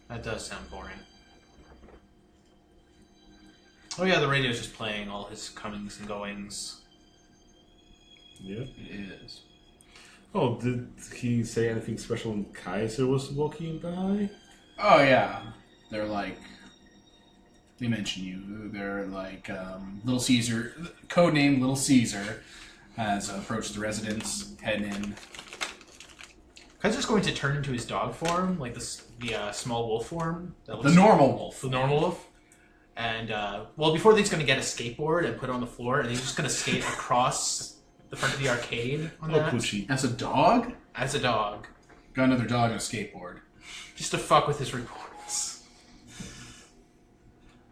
That does sound boring. Oh yeah, the radio's just playing all his comings and goings. Yeah. It is. Oh, did he say anything special when Kaiser was walking by? Oh yeah, they're like. They mention you. They're like Little Caesar, codename Little Caesar, has approached the residence, heading in. Kaiser's going to turn into his dog form, like the small wolf form. The normal wolf. The normal wolf. And, well, before that, he's going to get a skateboard and put it on the floor, and he's just going to skate across the front of the arcade on that. Poochie. As a dog? As a dog. Got another dog on a skateboard. Just to fuck with his reports.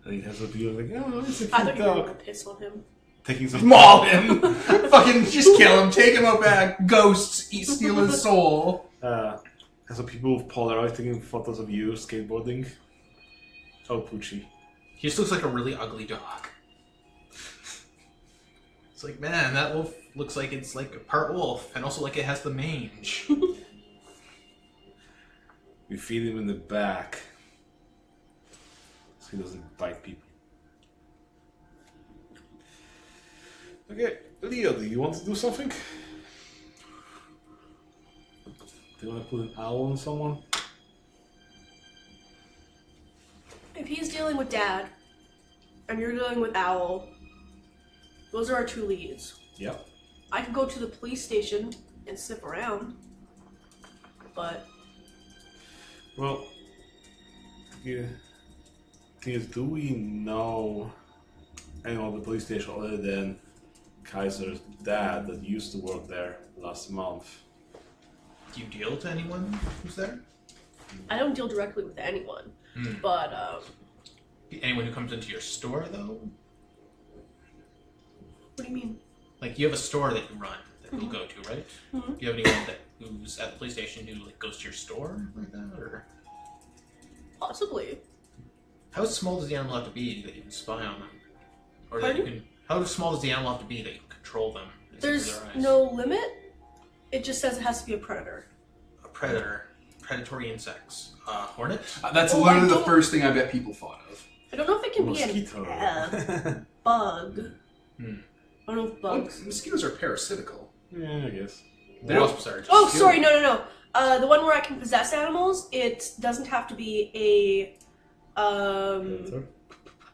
And he has a view like, oh, it's a I cute thought you were dog. going to piss on him. Taking some... Maul him! Fucking just kill him, take him out back, ghosts, steal his soul. Has some people with Polaroid taking photos of you skateboarding. Oh, Poochie. He just looks like a really ugly dog. It's like, man, that wolf looks like it's like a part wolf, and also like it has the mange. We feed him in the back. So he doesn't bite people. Okay, Leo, do you want to do something? Do you want to put an owl on someone? If he's dealing with Dad, and you're dealing with Owl, those are our two leads. Yep. I could go to the police station and sniff around, but... Well, yeah. Thing is, do we know anyone at the police station other than Kaiser's dad that used to work there last month? Do you deal to anyone who's there? I don't deal directly with anyone, but, Anyone who comes into your store, though? what do you mean? Like, you have a store that you run, that people go to, right? Mm-hmm. Do you have anyone who's at the police station who like goes to your store like that, or Possibly. how small does the animal have to be that you can spy on them, or that Pardon? you can? How small does the animal have to be that you can control them? and see There's through their eyes? no limit. It just says it has to be a predator. A predator, predatory insects, hornet. That's Oh, literally I the don't- first thing I bet people thought of. I don't know if it can Mosquito. be a bug. Hmm. I don't know if bugs. Mosquitoes are parasitical. Yeah, I guess. They're wasps are just Oh, skill. sorry, no. The one where I can possess animals, it doesn't have to be a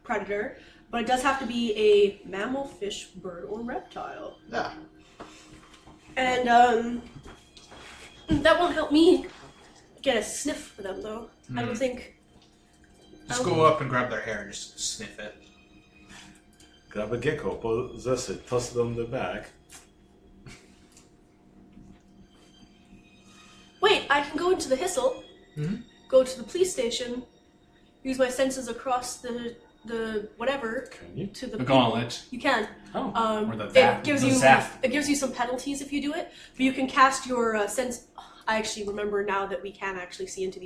predator, but it does have to be a mammal, fish, bird, or reptile. Yeah. And that won't help me get a sniff for them, though. I don't think. Just go up and grab their hair and just sniff it. Grab a gecko, possess it, toss it on the back. Wait, I can go into the Hissel, go to the police station, use my senses across the whatever Can you? to the The gauntlet. You can. Oh. Or the It zap. gives the you zap. it gives you some penalties if you do it, but you can cast your sense. I actually remember now that we can actually see into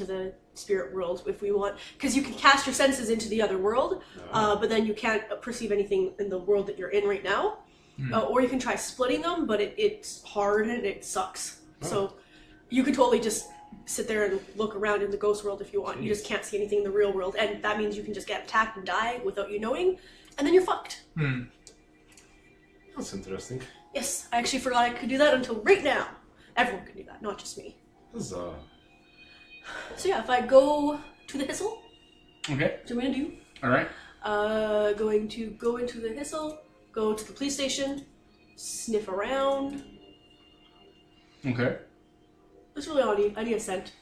the spirit world if we want, because you can cast your senses into the other world, but then you can't perceive anything in the world that you're in right now. Or you can try splitting them, but it's hard and it sucks. So you could totally just sit there and look around in the ghost world if you want. You just can't see anything in the real world, and that means you can just get attacked and die without you knowing, and then you're fucked. That's interesting. Yes, I actually forgot I could do that until right now. Everyone can do that, not just me. Huzzah. So yeah, if I go to the Hissel, Okay. which I'm gonna do, All right. going to go into the Hissel, go to the police station, sniff around. Okay. That's really all I need. I need a scent.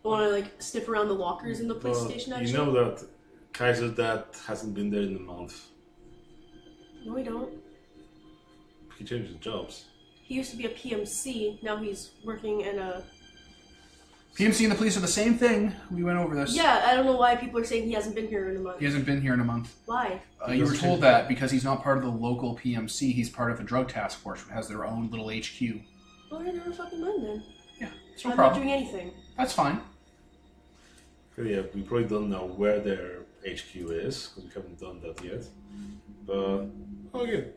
I want to like sniff around the lockers in the police Well, station. Actually, you know that Kaiser's dad hasn't been there in a month. no, we don't. He changed jobs. He used to be a PMC. Now he's working in a. PMC and the police are the same thing. We went over this. Yeah, I don't know why people are saying he hasn't been here in a month. He hasn't been here in a month. Why? You were told that because he's not part of the local PMC. He's part of a drug task force who has their own little HQ. Well, I never fucking mind then. Yeah, it's no I'm problem. not doing anything. That's fine. Yeah, we probably don't know where their HQ is, because we haven't done that yet. But, okay.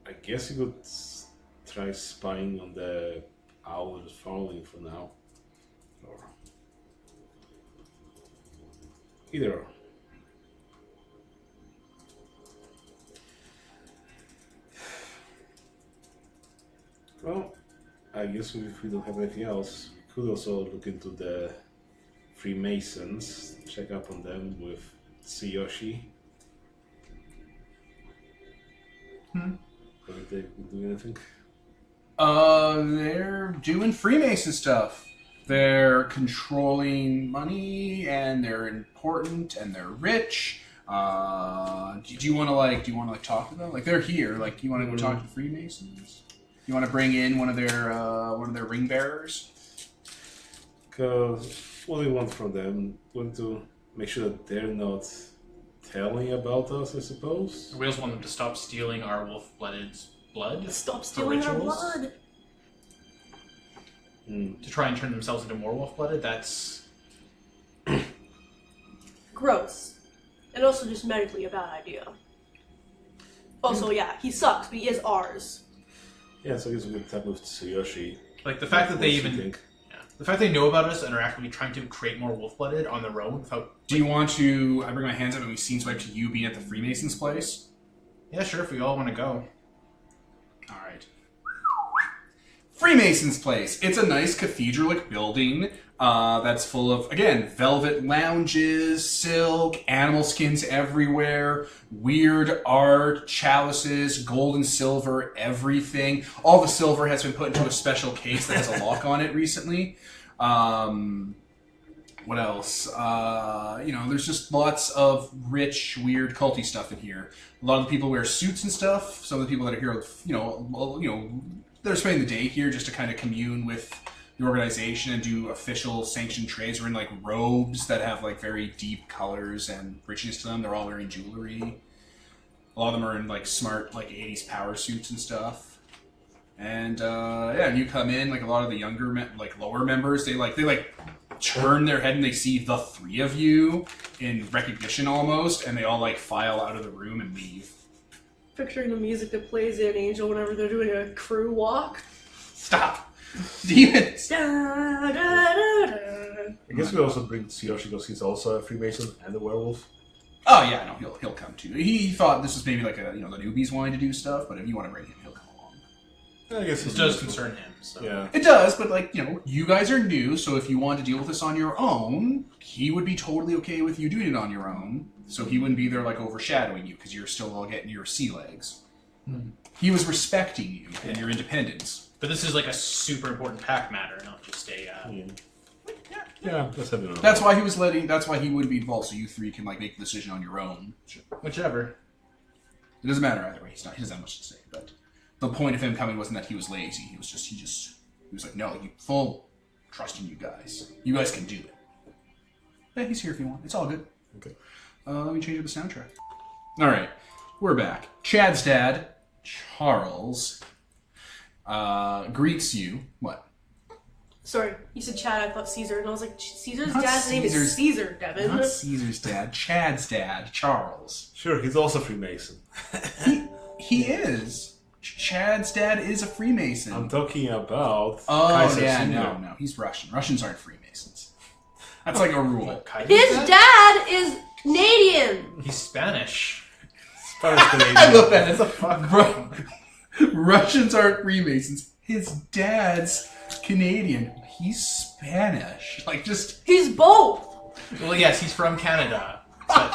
I guess you could try spying on the owl that's following for now. Or either or. Well, I guess if we don't have anything else, we could also look into the Freemasons, check up on them with Tsuyoshi. Are they doing anything? They're doing Freemason stuff. They're controlling money, and they're important, and they're rich. Do you want to talk to them? Like, they're here. Like, you want to go talk to the Freemasons? You want to bring in one of their ring bearers? Because what do we want from them? We want to make sure that they're not telling about us, I suppose. We also want them to stop stealing our wolf-blooded's blood. Stop stealing our rituals. blood. To try and turn themselves into more wolf-blooded. That's Gross. And also just medically a bad idea. Also, yeah, he sucks, but he is ours. Yeah, so I guess we could talk with Tsuyoshi. like the fact that they What do you even. think? The fact they know about us and are actively trying to create more wolf-blooded on their own without... Do you want to... I bring my hands up and we scene swipe to you being at the Freemasons' place? Yeah, sure, if we all want to go. Alright. Freemasons' place. It's a nice cathedral-like building that's full of, again, velvet lounges, silk, animal skins everywhere, weird art, chalices, gold and silver, everything. All the silver has been put into a special case that has a lock on it recently. What else? There's just lots of rich, weird, culty stuff in here. A lot of the people wear suits and stuff. Some of the people that are here, they're spending the day here just to kind of commune with the organization and do official sanctioned trades. Are in like robes that have like very deep colors and richness to them. They're all wearing jewelry. A lot of them are in like smart like 80s power suits and stuff. And and you come in, like a lot of the younger lower members, they turn their head and they see the three of you in recognition almost, and they all like file out of the room and leave. Picturing the music that plays in Angel whenever they're doing a crew walk. Stop! Demons! Da, da, da, da. I guess we also bring Tsuyoshi because he's also a Freemason and a werewolf. Oh yeah, no, he'll come too. He thought this was maybe like the newbies wanting to do stuff, but if you want to bring him, he'll come along. I guess This does concern him, so... Yeah. It does, but you guys are new, so if you want to deal with this on your own, he would be totally okay with you doing it on your own. So he wouldn't be there like overshadowing you because you're still all getting your sea legs. He was respecting you and your independence. But this is like a super important pack matter, not just a... Yeah, let's have it on. That's why he was that's why he would be involved, so you three can like make the decision on your own. Whichever. It doesn't matter either way. He doesn't have much to say, but the point of him coming wasn't that he was lazy. He was like, no, full trust in you guys. You guys can do it. Yeah, he's here if you want. It's all good. Okay. Let me change up the soundtrack. All right, we're back. Chad's dad, Charles, greets you. What? Sorry, you said Chad, I thought Caesar, and I was like, Caesar's Not dad's name Caesar's- is Caesar, Devin. Not Caesar's dad. Chad's dad, Charles. Sure, he's also Freemason. He is. Chad's dad is a Freemason. I'm talking about Oh, Kaiser yeah, Senior. no, he's Russian. Russians aren't Freemasons. That's like a rule. His dad is Canadian! He's Spanish. Spanish Canadian. I love that. It's a Russians aren't Freemasons. His dad's Canadian. He's Spanish. He's both! Well, yes, he's from Canada, but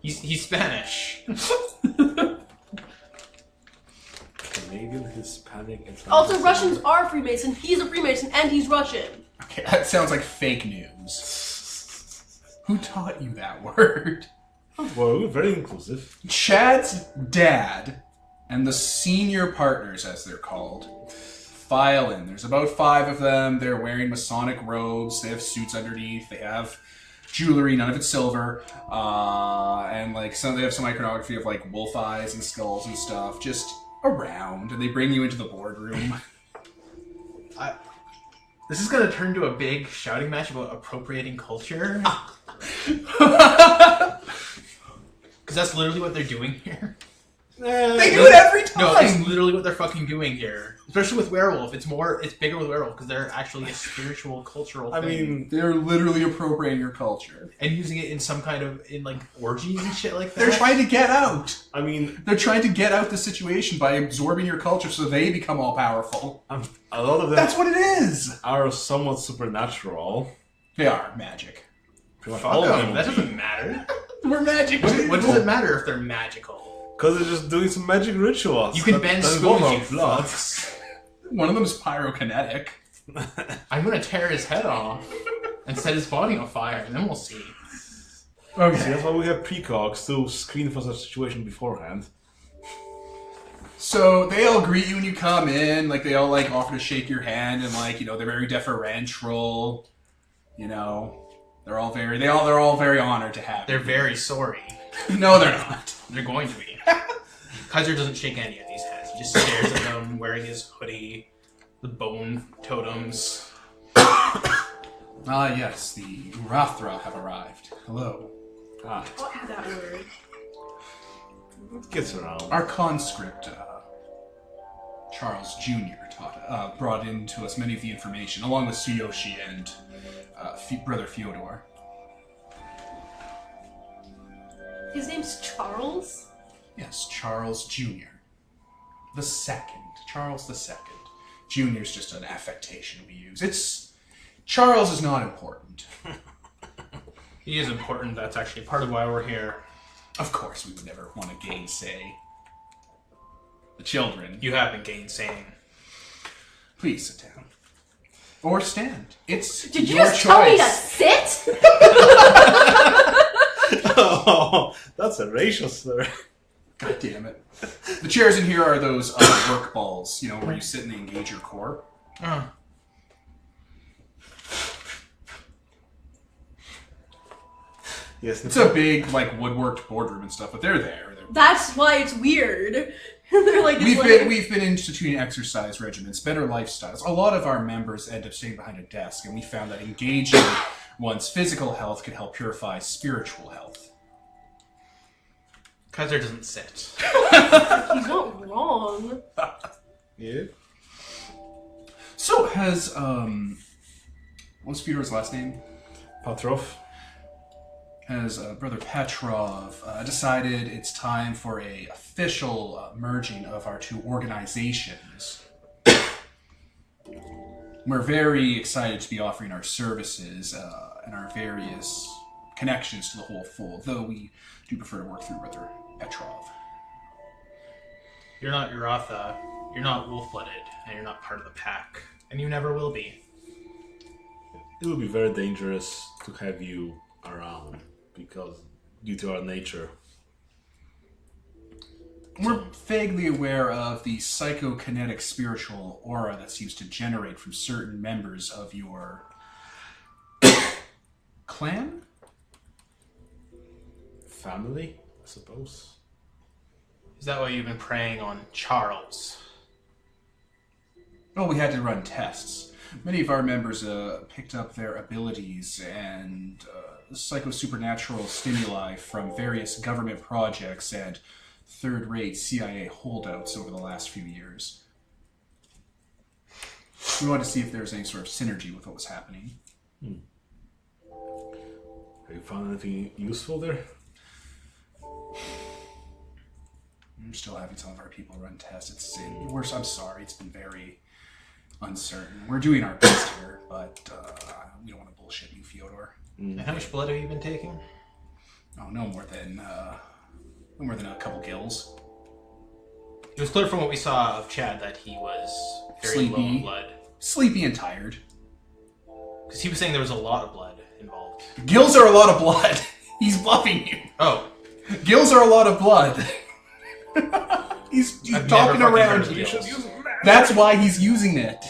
he's Spanish. Canadian, Hispanic, and Also, Russians are Freemason, he's a Freemason, and he's Russian. Okay, that sounds like fake news. Who taught you that word? Well, we're very inclusive. Chad's dad and the senior partners, as they're called, file in. There's about 5 of them. They're wearing Masonic robes. They have suits underneath. They have jewelry. None of it's silver. And they have some iconography of like wolf eyes and skulls and stuff just around. And they bring you into the boardroom. This is going to turn to a big shouting match about appropriating culture. Because that's literally what they're doing here. They do it every time. No, it's literally what they're fucking doing here. Especially with Werewolf. It's bigger with Werewolf because they're actually a spiritual, cultural thing. I mean, they're literally appropriating your culture. And using it in some kind of, orgies and shit like that. They're trying to get out. I mean, They're trying to get out the situation by absorbing your culture so they become all powerful. a lot of them That's what it is. are somewhat supernatural. They are magic. Pretty much Fuck all of them. them. That doesn't matter. We're magic. What does it matter if they're magical? Because they're just doing some magic rituals. You can bend involve spoons, no you blood. fucks. One of them is pyrokinetic. I'm gonna tear his head off and set his body on fire, and then we'll see. Okay. See, that's why we have precogs to screen for such a situation beforehand. So they all greet you when you come in, like they all offer to shake your hand, and they're very deferential. They're all very honored to have you. They're very sorry. No, they're not. They're going to be. Kaiser doesn't shake any of these hands. He just stares at them, wearing his hoodie, the bone totems. Ah, yes, the Urathra have arrived. Hello. Ah, What that word? it gets around. Our conscript, Charles Jr., brought in to us many of the information, along with Tsuyoshi and Brother Fyodor. His name's Charles? Yes, Charles Jr. The second. Charles the second. Junior's just an affectation we use. Charles is not important. He is important. That's actually part of why we're here. Of course, we would never want to gainsay the children. You have been gainsaying. Please sit down. Or stand. It's Did you your just choice. tell me to sit? Oh, that's a racial slur. God damn it. The chairs in here are those work balls, where you sit and they engage your core. Yes, It's a big, woodworked boardroom and stuff, but they're there. That's why it's weird. They're like, We've been instituting exercise regimens, better lifestyles. A lot of our members end up staying behind a desk, and we found that engaging one's physical health could help purify spiritual health. Kaiser doesn't sit. he's not wrong. Yeah. So has what's Fyodor's last name? Patrov. Has Brother Petrov decided it's time for a official merging of our two organizations. We're very excited to be offering our services and our various connections to the whole fold, though we do prefer to work through Brother Petrov. You're not Uratha, you're not wolf-blooded, and you're not part of the pack. And you never will be. It would be very dangerous to have you around due to our nature. We're vaguely aware of the psychokinetic spiritual aura that seems to generate from certain members of your clan? Family, I suppose. Is that why you've been preying on Charles? Well, we had to run tests. Many of our members picked up their abilities and psycho-supernatural stimuli from various government projects and third-rate CIA holdouts over the last few years. We wanted to see if there was any sort of synergy with what was happening. Have you found anything useful there? I'm still having some of our people run tests. I'm sorry, it's been very uncertain. We're doing our best here, but we don't want to bullshit you, Fyodor. And how much blood have you been taking? Oh, no more than a couple gills. It was clear from what we saw of Chad that he was very low in blood. Sleepy and tired. Because he was saying there was a lot of blood involved. Gills are a lot of blood. He's bluffing you. Oh. Gills are a lot of blood. he's I've talking never fucking around heard of you. gills. That's why he's using it.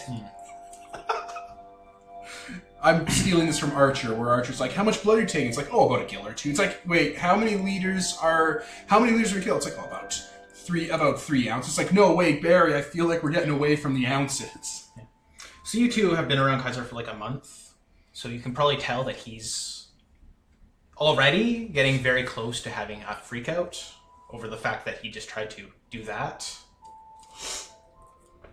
I'm stealing this from Archer, where Archer's like, how much blood are you taking? It's like, oh, about a gill or two. It's like, wait, how many liters are a gill? It's like, oh, about 3 ounces. It's like, no, wait, Barry, I feel like we're getting away from the ounces. Yeah. So you two have been around Kaiser for like a month, so you can probably tell that he's already getting very close to having a freak out over the fact that he just tried to do that.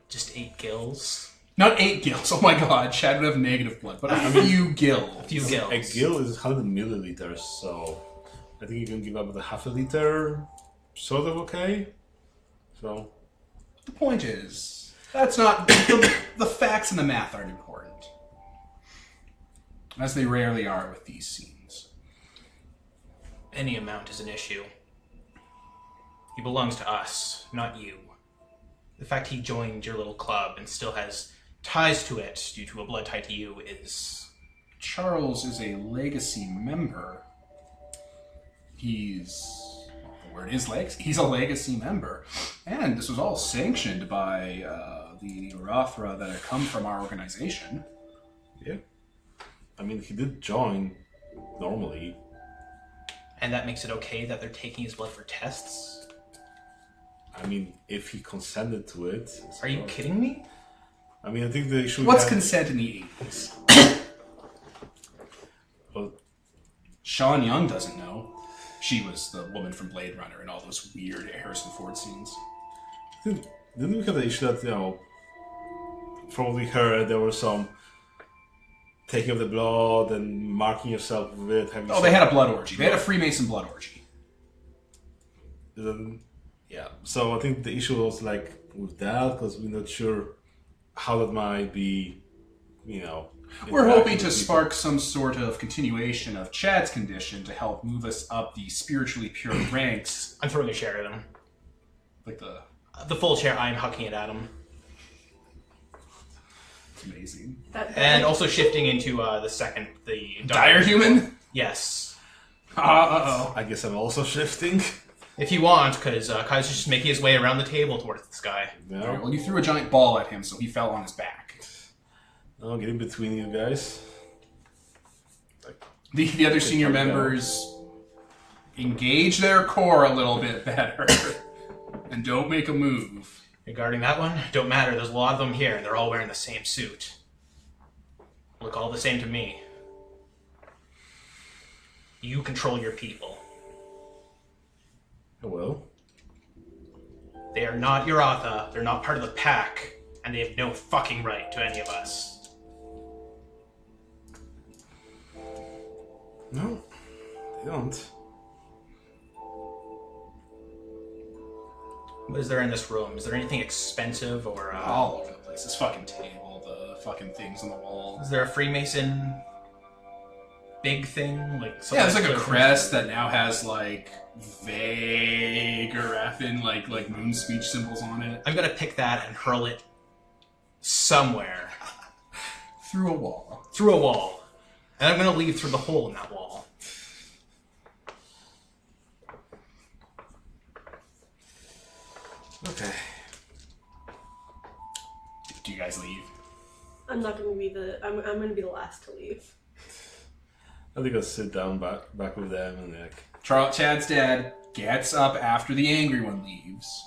Just 8 gills. Not 8 gills. Oh my god, Chad would have negative blood, but a few gills. A few gills. A gill is 100 milliliters, so I think you can give up with a half a liter. Sort of okay. So The point is, that's not the facts and the math aren't important, as they rarely are with these scenes. Any amount is an issue. He belongs to us, not you. The fact he joined your little club and still has ties to it due to a blood tie to you is... Charles is a legacy member. He's a legacy member, and this was all sanctioned by the Rothra that had come from our organization. yeah, I mean he did join normally. And that makes it okay that they're taking his blood for tests? I mean, if he consented to it. Are you kidding me? I mean, I think the issue. What's consent in the 80s? Well, Sean Young doesn't know. She was the woman from Blade Runner and all those weird Harrison Ford scenes. didn't we have the issue that, from what we heard, there was some taking of the blood and marking yourself with it? Oh, they had a blood orgy. They had a Freemason blood orgy. Yeah, so I think the issue was like with that, because we're not sure how that might be, We're hoping to spark some sort of continuation of Chad's condition to help move us up the spiritually pure ranks. I'm throwing a chair at him. Like The full chair, I'm hucking it at him. it's amazing. And also shifting into the Dire human? Yes. Uh-oh. I guess I'm also shifting. If you want, because Kai's just making his way around the table towards this guy. Alright, well, you threw a giant ball at him, so he fell on his back. I'll get in between you guys. The other senior members engage their core a little bit better. And don't make a move. Regarding that one, don't matter. There's a lot of them here. They're all wearing the same suit. Look all the same to me. You control your people. Well, They are not Uratha. They're not part of the pack. And they have no fucking right to any of us. no, they don't. What is there in this room? Is there anything expensive or... All over the place. This fucking table, the fucking things on the wall. Is there a Freemason big thing? Yeah, there's like a crest that now has like vague Arathan like moon speech symbols on it. I'm gonna pick that and hurl it somewhere. Through a wall. Through a wall. And I'm gonna leave through the hole in that wall. Okay. Do you guys leave? I'm not going to be I'm going to be the last to leave. I think I'll sit down back with them and Chad's dad gets up after the angry one leaves.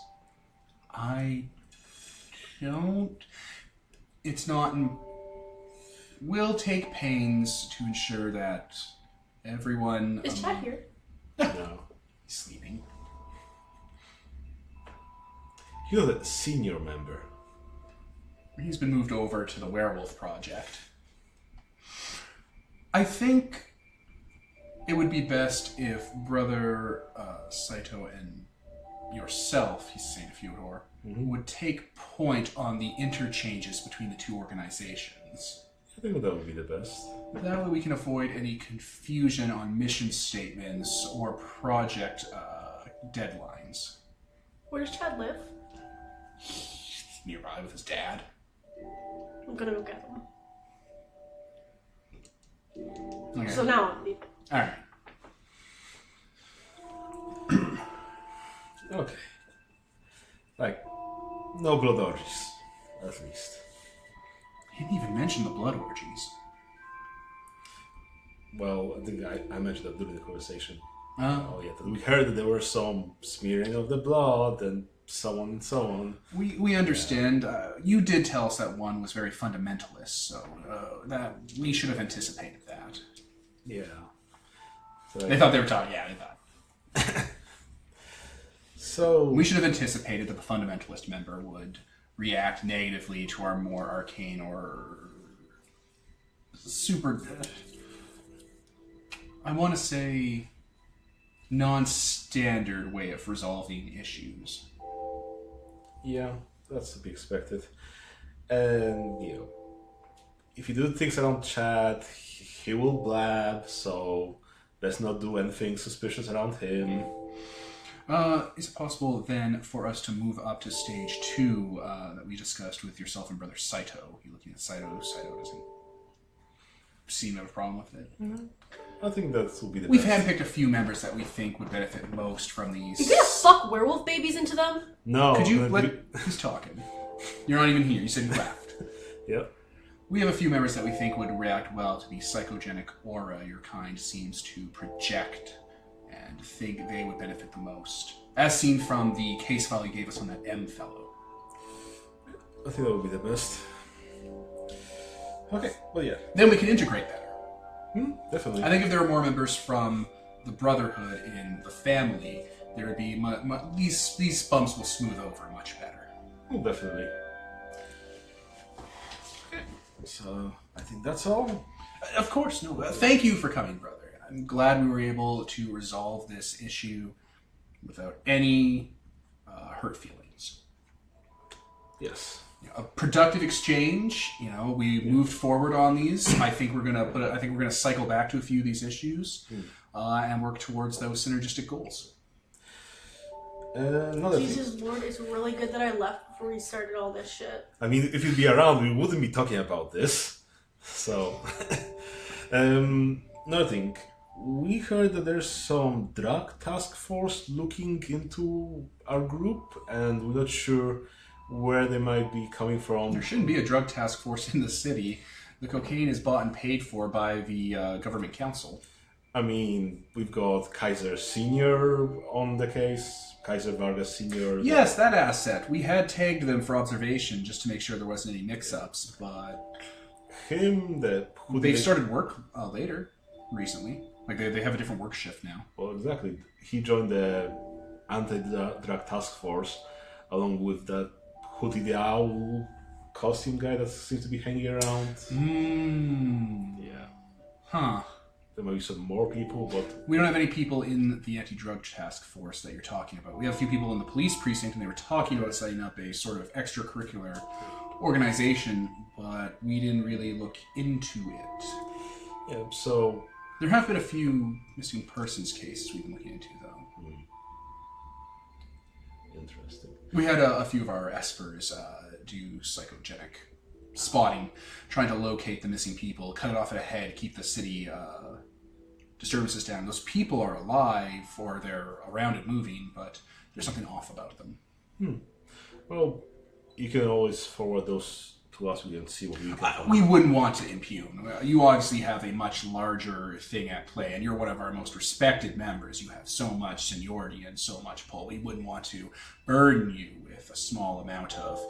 We'll take pains to ensure that everyone... Is Chad here? No. He's sleeping. You're the senior member. He's been moved over to the Werewolf project. I think it would be best if Brother Saito and yourself, he's Saint Fyodor, would take point on the interchanges between the two organizations. I think that would be the best. That way we can avoid any confusion on mission statements or project deadlines. Where does Chad live? Nearby with his dad. I'm gonna go get him. Okay. So now I'm leaving. Alright. Okay. Like, no blood orgies, at least. He didn't even mention the blood orgies. Well, I think I mentioned that during the conversation. Oh, yeah, we heard that there were some smearing of the blood and so on and so on. We understand. You did tell us that one was very fundamentalist, so that we should have anticipated that. Yeah. So They thought they were talking. Yeah, they thought. So We should have anticipated that the fundamentalist member would react negatively to our more arcane or super... I want to say non-standard way of resolving issues. yeah, that's to be expected. And if you do things around chat, he will blab. So let's not do anything suspicious around him. Is it possible then for us to move up to stage 2 that we discussed with yourself and brother Saito? You looking at Saito? Saito doesn't seem to have a problem with it. I think that will be the We've best. handpicked a few members that we think would benefit most from these. You gonna fuck werewolf babies into them? No. Could you let... Who's talking? You're not even here. You said you left. Yep. We have a few members that we think would react well to the psychogenic aura your kind seems to project and think they would benefit the most. As seen from the case file you gave us on that M fellow. I think that would be the best. Okay, well, yeah. Then we can integrate better. Definitely. I think if there were more members from the Brotherhood in the family, there would be these bumps will smooth over much better. Oh, definitely. Okay. So, I think that's all. Of course, no. Thank you for coming, brother. I'm glad we were able to resolve this issue without any hurt feelings. Yes. A productive exchange. We moved forward on these. I think we're gonna cycle back to a few of these issues and work towards those synergistic goals. Another thing. Jesus Lord, it's really good that I left before we started all this shit. I mean, if you'd be around, we wouldn't be talking about this. So, another thing. We heard that there's some drug task force looking into our group, and we're not sure where they might be coming from. There shouldn't be a drug task force in the city. The cocaine is bought and paid for by the government council. I mean, we've got Kaiser Senior on the case, Kaiser Vargas Senior. Yes, that asset. We had tagged them for observation just to make sure there wasn't any mix-ups, but they've started work later, recently. Like they have a different work shift now. Well, exactly. He joined the anti-drug task force along with that Hootie the Owl costume guy that seems to be hanging around. Yeah. Huh. There might be some more people, but... We don't have any people in the anti-drug task force that you're talking about. We have a few people in the police precinct, and they were talking about setting up a sort of extracurricular organization, but we didn't really look into it. Yeah, so... There have been a few missing persons cases we've been looking into, though. Interesting. We had a few of our espers do psychogenic spotting, trying to locate the missing people, cut it off at a head, keep the city disturbances down. Those people are alive, or they're around and moving, but there's something off about them. Well, you can always forward those to us. We can see what we can find. We wouldn't want to impugn. You obviously have a much larger thing at play, and you're one of our most respected members. You have so much seniority and so much pull. We wouldn't want to burden you with a small amount of,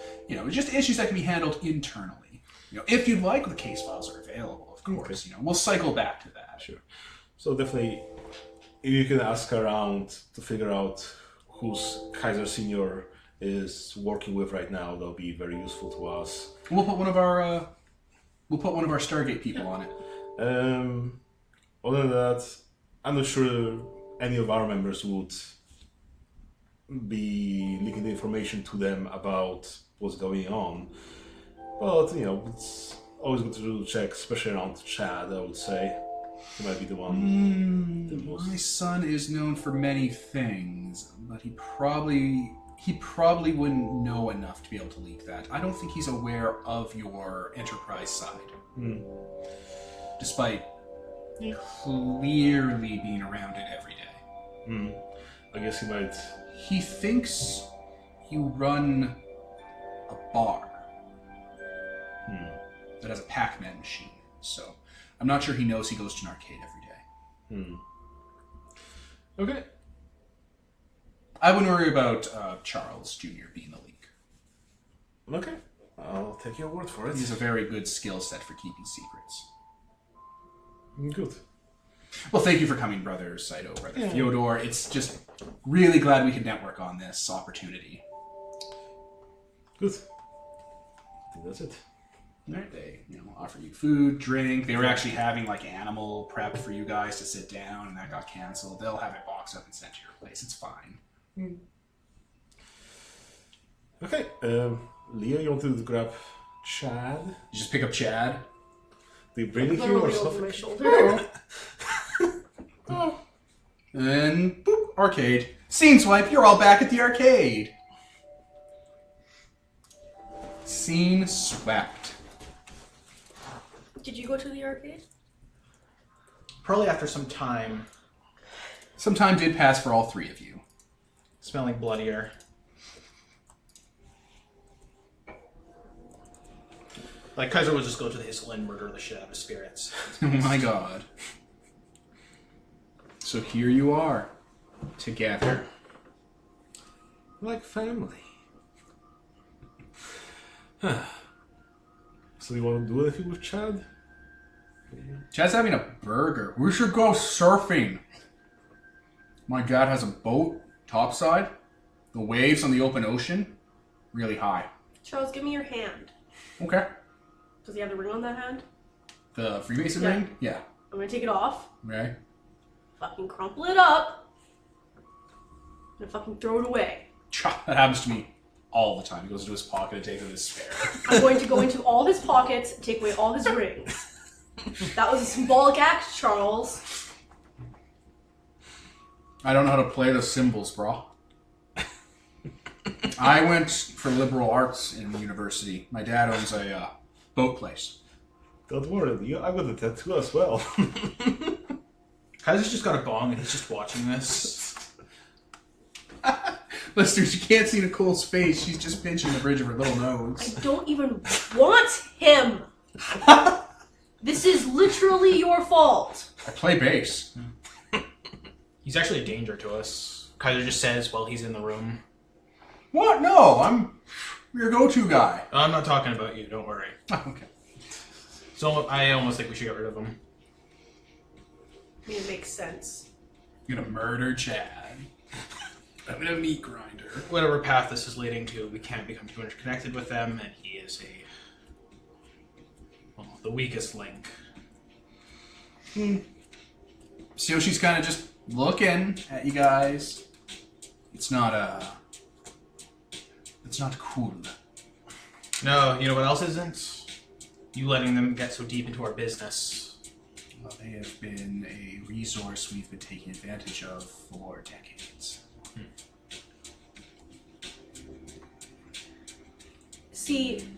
just issues that can be handled internally. If you'd like, the case files are available, of course. Okay. We'll cycle back to that. Sure. So definitely, if you can ask around to figure out who's Kaiser Senior is working with right now, that'll be very useful to us. We'll put one of our Stargate people on it. Other than that, I'm not sure any of our members would be leaking the information to them about what's going on. But, it's always good to check, especially around Chad, I would say. He might be the one. My son is known for many things, but he probably wouldn't know enough to be able to leak that. I don't think he's aware of your enterprise side. Despite clearly being around it every day. I guess he might... He thinks you run a bar that has a Pac-Man machine, so I'm not sure he knows he goes to an arcade every day. Okay. I wouldn't worry about Charles Jr. being the leak. Okay. I'll take your word for it. He has a very good skill set for keeping secrets. Good. Well, thank you for coming, Brother Saito, Brother Fyodor. It's just really glad we could network on this opportunity. Good. I think that's it. Right. They, offer you food, drink. They were actually having like animal prep for you guys to sit down, and that got canceled. They'll have it boxed up and sent to your place. It's fine. Okay. Leo, you want to grab Chad? You just pick up Chad. They bring you or Literally over something? my shoulder. And then, boop, arcade. Scene swipe, you're all back at the arcade. Scene swept. Did you go to the arcade? Probably after some time, Some time did pass for all three of you. smelling bloodier. Like, Kaiser would just go to the Hissel and murder the shit out of spirits. Oh my god. So here you are, together. Like family. So you want to do anything with Chad? Chad's having a burger. We should go surfing. My dad has a boat, topside. The waves on the open ocean, really high. Charles, give me your hand. Okay. Does he have the ring on that hand? The Freemason Yeah. ring? Yeah. I'm gonna take it off. Okay. Fucking crumple it up. And fucking throw it away. That happens to me all the time. He goes into his pocket and takes out his spare. I'm going to go into all his pockets and take away all his rings. That was a symbolic act, Charles. I don't know how to play the symbols, bro. I went for liberal arts in university. My dad owns a boat place. Don't worry, I've got a tattoo as well. Kaiser's just got a bong and he's just watching this. Listeners, you can't see Nicole's face. She's just pinching the bridge of her little nose. I don't even want him. This is literally your fault. I play bass. He's actually a danger to us. Kaiser just says while he's in the room. What? No, I'm your go-to guy. I'm not talking about you, don't worry. Oh, okay. So I almost think we should get rid of him. I mean, it makes sense. You're gonna murder Chad. I'm gonna meat grinder. Whatever path this is leading to, we can't become too interconnected with them, and he is the weakest link. So she's kind of just looking at you guys. It's not cool. No, you know what else isn't? You letting them get so deep into our business. Well, they have been a resource we've been taking advantage of for decades. See,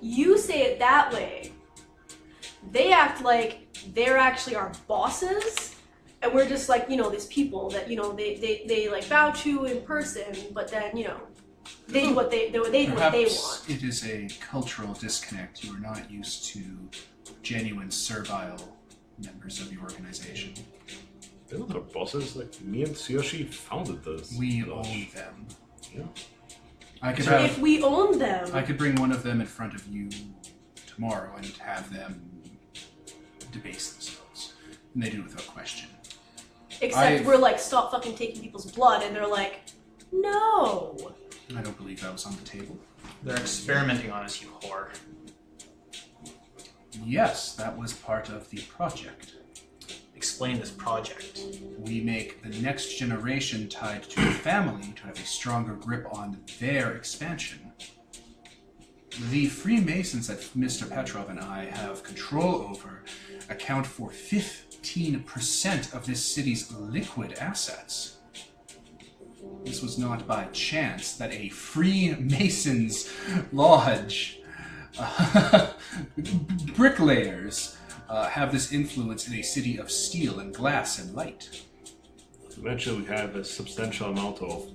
you say it that way. They act like they're actually our bosses, and we're just like, these people that, they like bow to in person, but then, they do what they do what they want. It is a cultural disconnect. You are not used to genuine servile members of the organization. They're not our bosses. Like, me and Tsuyoshi founded this. We own them. Yeah. If we own them, I could bring one of them in front of you tomorrow and have them debase themselves. And they do it without question. except we're like, stop fucking taking people's blood, and they're like, no. I don't believe that was on the table. They're experimenting on us, you whore. Yes, that was part of the project. Explain this project. We make the next generation tied to the family to have a stronger grip on their expansion. The Freemasons that Mr. Petrov and I have control over account for 15% of this city's liquid assets. This was not by chance that a Freemasons lodge, bricklayers, have this influence in a city of steel and glass and light. Eventually, we have a substantial amount of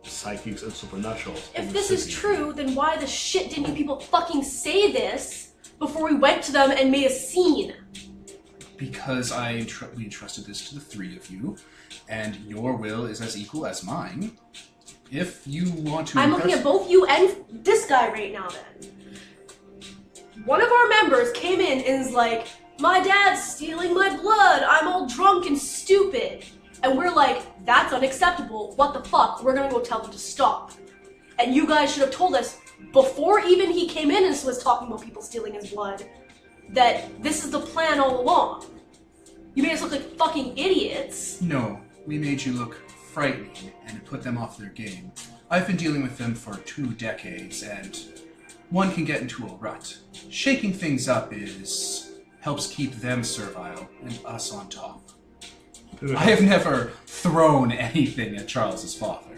psychics and supernaturals. If this is true, then why the shit didn't you people fucking say this before we went to them and made a scene? Because we entrusted this to the three of you, and your will is as equal as mine. If you want to I'm looking at both you and this guy right now then. One of our members came in and is like, my dad's stealing my blood, I'm all drunk and stupid. And we're like, that's unacceptable, what the fuck, we're gonna go tell them to stop. And you guys should have told us, before even he came in and was talking about people stealing his blood, that this is the plan all along. You made us look like fucking idiots. No, we made you look frightening and put them off their game. I've been dealing with them for 2 decades, and one can get into a rut. Shaking things up helps keep them servile and us on top. I have never thrown anything at Charles's father.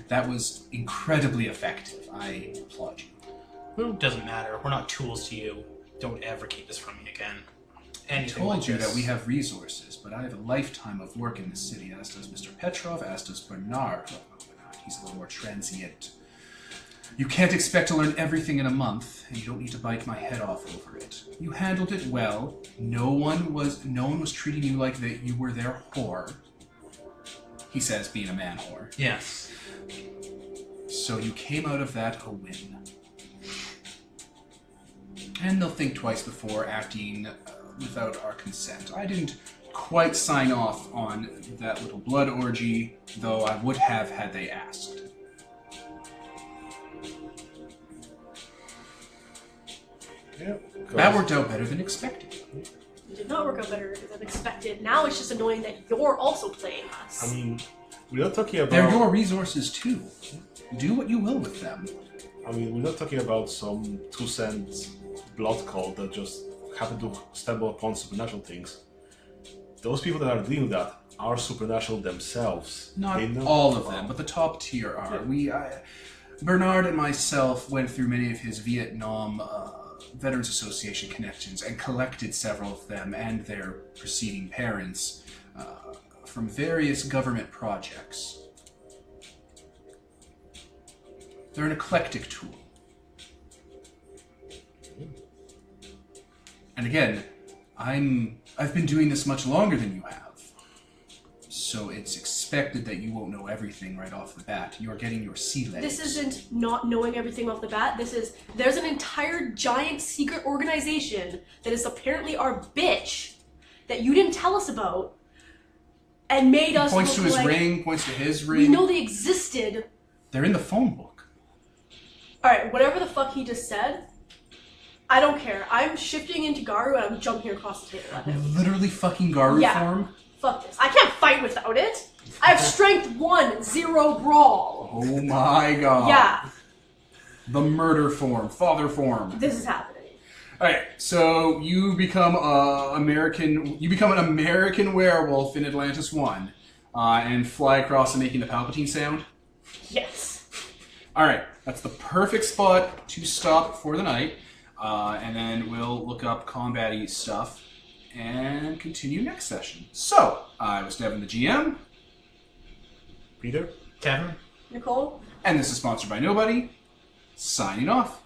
That was incredibly effective. I applaud you. It doesn't matter. We're not tools to you. Don't ever keep this from me again. I Anything told like you this. that we have resources, but I have a lifetime of work in this city, as does Mr. Petrov, as does Bernard. He's a little more transient. You can't expect to learn everything in a month, and you don't need to bite my head off over it. You handled it well. No one was treating you like that you were their whore. He says, being a man whore. Yes. So you came out of that a win. And they'll think twice before acting without our consent. I didn't quite sign off on that little blood orgy, though I would have had they asked. Yeah. That worked out better than expected. It did not work out better than expected. Now it's just annoying that you're also playing us. I mean, we're not talking about... They're your resources too. Do what you will with them. I mean, we're not talking about some 2-cent blood cult that just happen to stumble upon supernatural things. Those people that are doing that are supernatural themselves. Not They know all of them, but the top tier are. Bernard and myself went through many of his Vietnam Veterans Association connections and collected several of them and their preceding parents from various government projects. They're an eclectic tool. And again, I've been doing this much longer than you have. So it's expected that you won't know everything right off the bat. You're getting your sea legs. This isn't not knowing everything off the bat. There's an entire giant secret organization that is apparently our bitch that you didn't tell us about and made us Points to look his like ring, points to his ring. we know they existed. They're in the phone book. Alright, whatever the fuck he just said, I don't care. I'm shifting into Garu and I'm jumping across the table at him. Literally fucking Garu Yeah. form? Fuck this. I can't fight without it. I have strength 1, 0 brawl. Oh my god. Yeah, The murder form, father form. this is happening. Alright, so you become an American werewolf in Atlantis 1 and fly across and making the Palpatine sound. Yes. Alright, that's the perfect spot to stop for the night. And then we'll look up combat-y stuff and continue next session. So, I was Devin the GM. Peter? Kevin? Nicole? And this is sponsored by Nobody. Signing off.